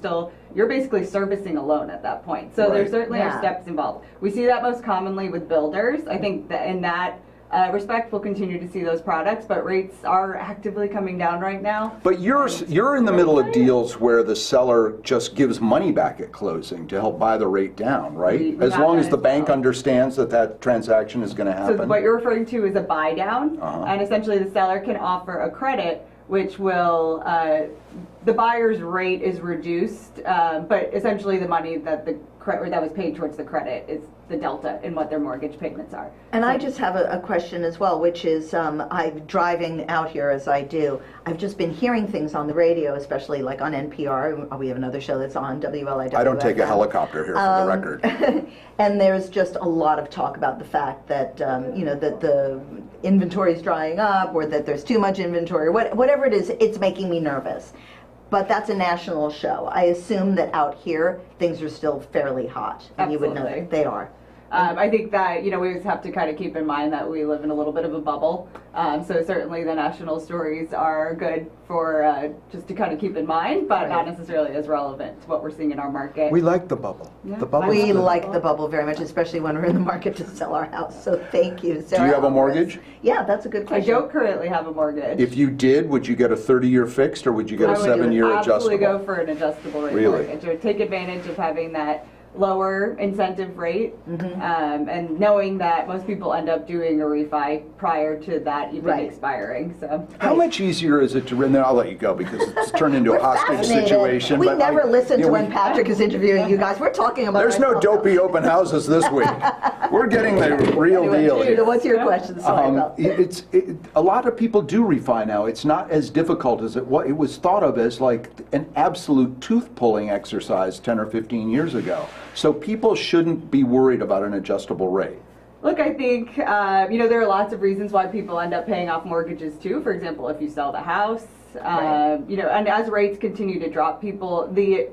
You're basically servicing a loan at that point. So there certainly are steps involved. We see that most commonly with builders. I think that in that respect, we'll continue to see those products, but rates are actively coming down right now. But you're in the middle of deals where the seller just gives money back at closing to help buy the rate down, right? We As have long that as the as bank understands that transaction is going to happen. So what you're referring to is a buy down, Uh-huh. and essentially the seller can offer a credit which will, the buyer's rate is reduced, but essentially the money that that was paid towards the credit is the delta in what their mortgage payments are. And I just have a question as well, which is I'm driving out here as I do. I've just been hearing things on the radio, especially like on NPR. We have another show that's on WLIW. I don't take a helicopter here for the record. And there's just a lot of talk about the fact that that the inventory is drying up, or that there's too much inventory. Whatever it is, it's making me nervous. But that's a national show. I assume that out here things are still fairly hot, and you would know that they are. I think that, we always have to kind of keep in mind that we live in a little bit of a bubble. So certainly the national stories are good for just to kind of keep in mind, but not necessarily as relevant to what we're seeing in our market. We like the bubble. Yeah. The bubble. We like the bubble very much, especially when we're in the market to sell our house. So thank you, Sarah. Do you have a mortgage? Yeah, that's a good I question. don't currently have a mortgage. If you did, would you get a 30-year fixed, or would you get a 7-year I would adjustable? absolutely go for an adjustable rate Really? mortgage, or take advantage of having that lower incentive rate, and knowing that most people end up doing a refi prior to that even expiring. So How much easier is it to rent? Then I'll let you go because it's turned into a hostage Fascinated. situation. We but never listen to we- when Patrick is interviewing you guys. We're talking about There's no dopey open houses this week. We're getting the real deal Judah, here. what's your question? Sorry about A lot of people do refi now. It's not as difficult as it was thought of as like an absolute tooth pulling exercise 10 or 15 years ago. So people shouldn't be worried about an adjustable rate. look, I think there are lots of reasons why people end up paying off mortgages too. For example, if you sell the house, and as rates continue to drop, people the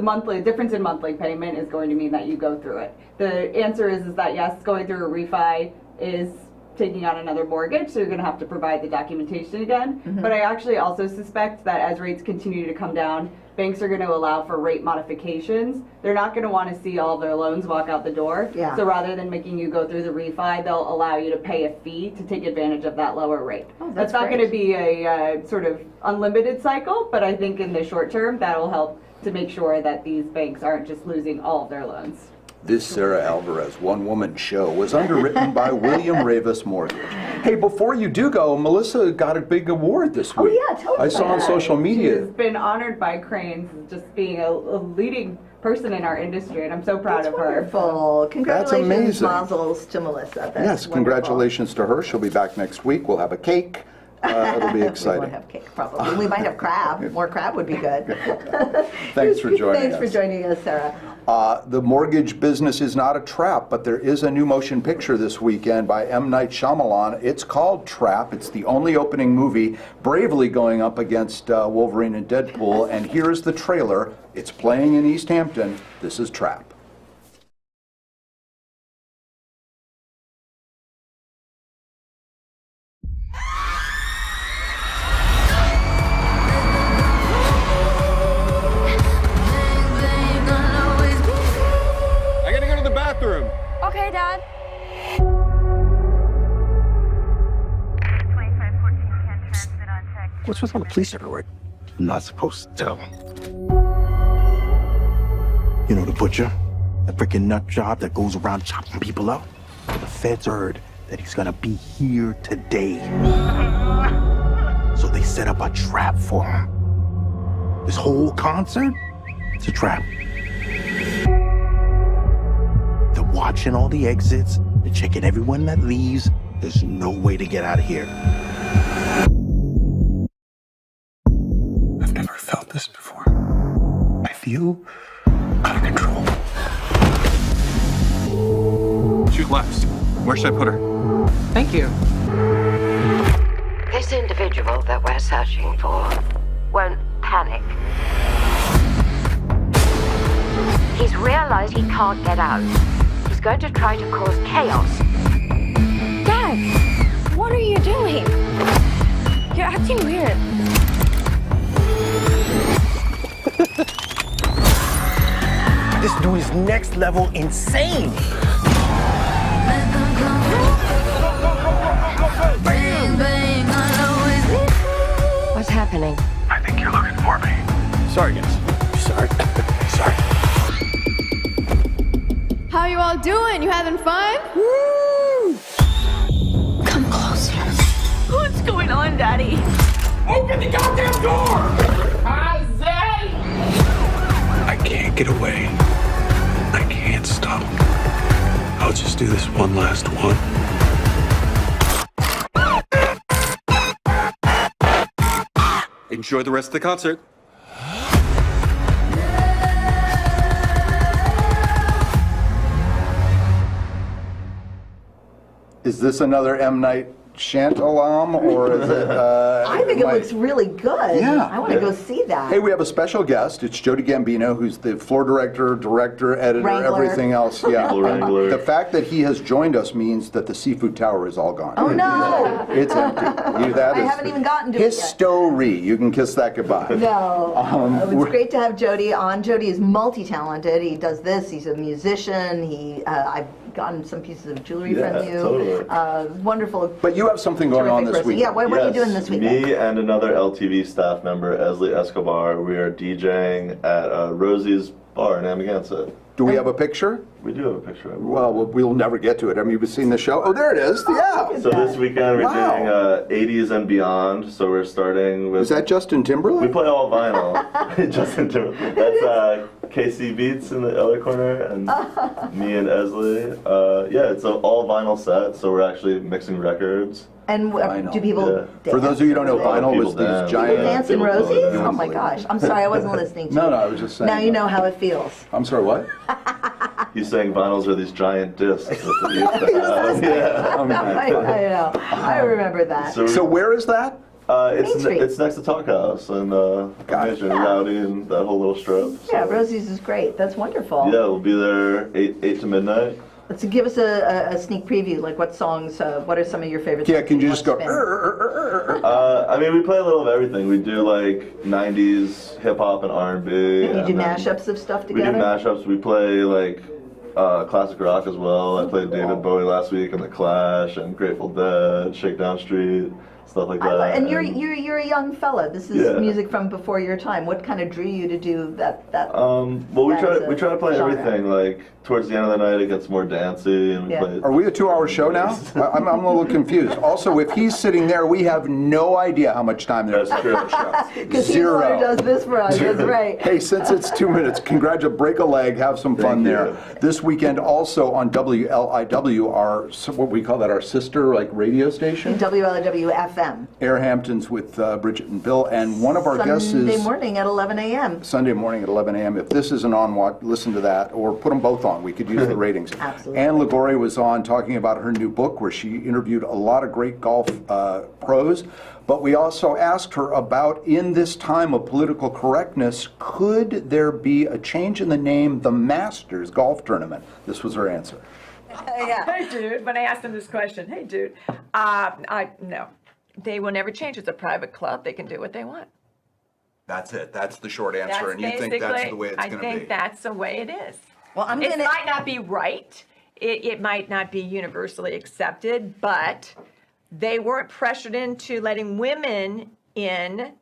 monthly difference in monthly payment is going to mean that you go through it. The answer is that yes, going through a refi is taking out another mortgage, so you're going to have to provide the documentation again. But I actually also suspect that as rates continue to come down, banks are going to allow for rate modifications. They're not going to want to see all their loans walk out the door. Yeah. So rather than making you go through the refi, they'll allow you to pay a fee to take advantage of that lower rate. Oh, that's not going to be a sort of unlimited cycle, but I think in the short term, that'll help to make sure that these banks aren't just losing all of their loans. This Sarah Alverez one-woman show was underwritten by William Ravis Mortgage. Hey, before you do go, Melissa got a big award this week. Oh yeah, tell us I saw on about social that. media. She's been honored by Cranes as just being a leading person in our industry, and I'm so proud of her. Wonderful. Congratulations, amazing. mazel's to Melissa. That's Yes, wonderful. congratulations to her. She'll be back next week. We'll have a cake. It'll be We exciting. won't have cake, probably. We might have crab. More crab would be good. Thanks for joining Thanks us. for joining us, Sarah. The mortgage business is not a trap, but there is a new motion picture this weekend by M. Night Shyamalan. It's called Trap. It's the only opening movie bravely going up against Wolverine and Deadpool. And here is the trailer. It's playing in East Hampton. This is Trap. I gotta go to the bathroom. Okay, Dad. What's with all the police everywhere? I'm not supposed to tell. You know the butcher? The freaking nut job that goes around chopping people up? The feds heard that he's gonna be here today. So they set up a trap for him. This whole concert, it's a trap. They're watching all the exits, they're checking everyone that leaves. There's no way to get out of here. I've never felt this before. I feel out of control. Shoot left. Where should I put her? Thank you. This individual that we're searching for won't panic. He's realized he can't get out. He's going to try to cause chaos. Dad, what are you doing? You're acting weird. This dude is next level insane. What's happening? I think you're looking for me. Sorry, guys. Sorry. Sorry. How you all doing? You having fun? Come closer. What's going on, Daddy? Open the goddamn door! I can't get away. I can't stop. do this one last one. Enjoy the rest of the concert. Is this another M. Night Shyamalan, or is it? I think it looks really good. Yeah. I want to go see that. Hey, we have a special guest. It's Jody Gambino, who's the floor director, editor, Wrangler. everything else. Yeah. People wrangler. The fact that he has joined us means that the seafood tower is all gone. Oh no! It's empty. That I is haven't even gotten to it yet. history. You can kiss that goodbye. No. It's we're- great to have Jody on. Jody is multi-talented. He does this. He's a musician. I've gotten some pieces of jewelry from you. Totally. Wonderful. But you have something going on terrific this person. week. Yeah, what are you doing this weekend? Me and another LTV staff member, Esley Escobar, we are DJing at Rosie's Bar in Amagansett. Do we have a picture? We do have a picture. Well, we'll never get to it. I mean, you've seen the show. Oh, there it is. Yeah. So this weekend we're Wow. doing 80s and beyond. So we're starting with. Is that Justin Timberlake? We play all vinyl. Justin Timberlake. That's KC Beats in the other corner, and me and Esley. Yeah, it's an all vinyl set. So we're actually mixing records. And do people dance? For those of you who don't know, vinyl was these People giant. dance in Rosie's? Oh my gosh. I'm sorry, I wasn't listening to you. No, I was just saying. Now you know how it feels. I'm sorry, what? He's saying vinyls are these giant discs that they used to have. Yeah. Oh, I know. I remember that. So where is that? It's next to Talk House and Convention, Rowdy, and that whole little strip. Yeah, Rosie's is great. That's wonderful. Yeah, we'll be there 8 to midnight. So give us a sneak preview. Like what songs? What are some of your favorite? Yeah, songs can you want just to go? spin? I mean, we play a little of everything. We do like '90s hip hop and R&B. And you do then mashups of stuff We do together. mashups. We play like classic rock as well. I played David Bowie last week and The Clash and Grateful Dead, Shakedown Street, stuff like that. And you're a young fella. This is music from before your time. What kind of drew you to do that? Well, we that try to play genre. everything. Like towards the end of the night, it gets more dancey, and we play. Are we a 2-hour show now? I'm a little confused. Also, if he's sitting there, we have no idea how much time there is left for the show. Because he's the one who does this for us. That's right. Hey, since it's 2 minutes, congratulations, break a leg, have some fun there. This weekend also on WLIW, our, what we call that, our sister like radio station? WLIW FM. Air Hamptons with Bridget and Bill, and one of our guests is... Sunday morning at 11 a.m. Sunday morning at 11 a.m. If this isn't on, listen to that, or put them both on. We could use the ratings. Absolutely. Anne Liguori was on talking about her new book, where she interviewed a lot of great golf pros. But we also asked her about, in this time of political correctness, could there be a change in the name, the Masters Golf Tournament? This was her answer. Hey, dude. When I asked him this question, hey, dude, no. They will never change. It's a private club. They can do what they want. That's it. That's the short answer, That's and you think that's the way it's going to be. I think that's the way it is. Well, It might not be right. It might not be universally accepted, but they weren't pressured into letting women in.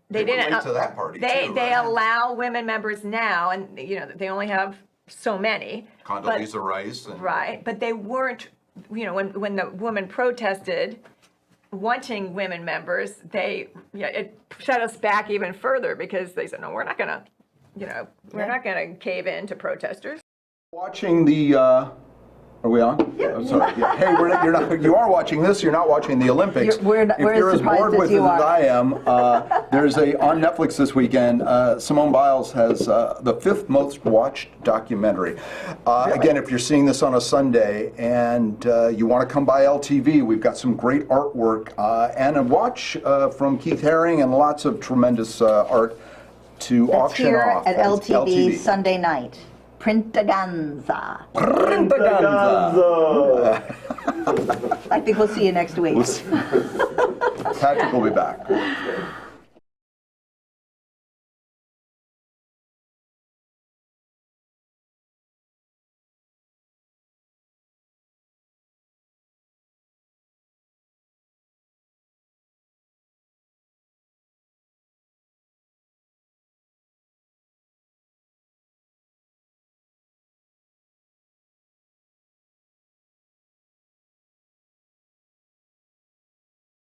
They were didn't. late to that party, They too, they right? allow women members now, and they only have so many. Condoleezza Rice. And Right, but they weren't. When the woman protested, wanting women members, it shut us back even further because they said, no, we're not gonna, we're not gonna cave in to protesters. Watching the, are we on? Yeah. I'm sorry. Yeah. Hey, you are watching this, you're not watching the Olympics. We're if you're as as bored surprised as with it you as are. I am, there's on Netflix this weekend, Simone Biles has the 5th most watched documentary. Again, if you're seeing this on a Sunday and you want to come by LTV, we've got some great artwork and a watch from Keith Haring and lots of tremendous art to That's auction here off. at That's LTV Sunday night. Printaganza. Printaganza. I think we'll see you next week. Patrick will be back.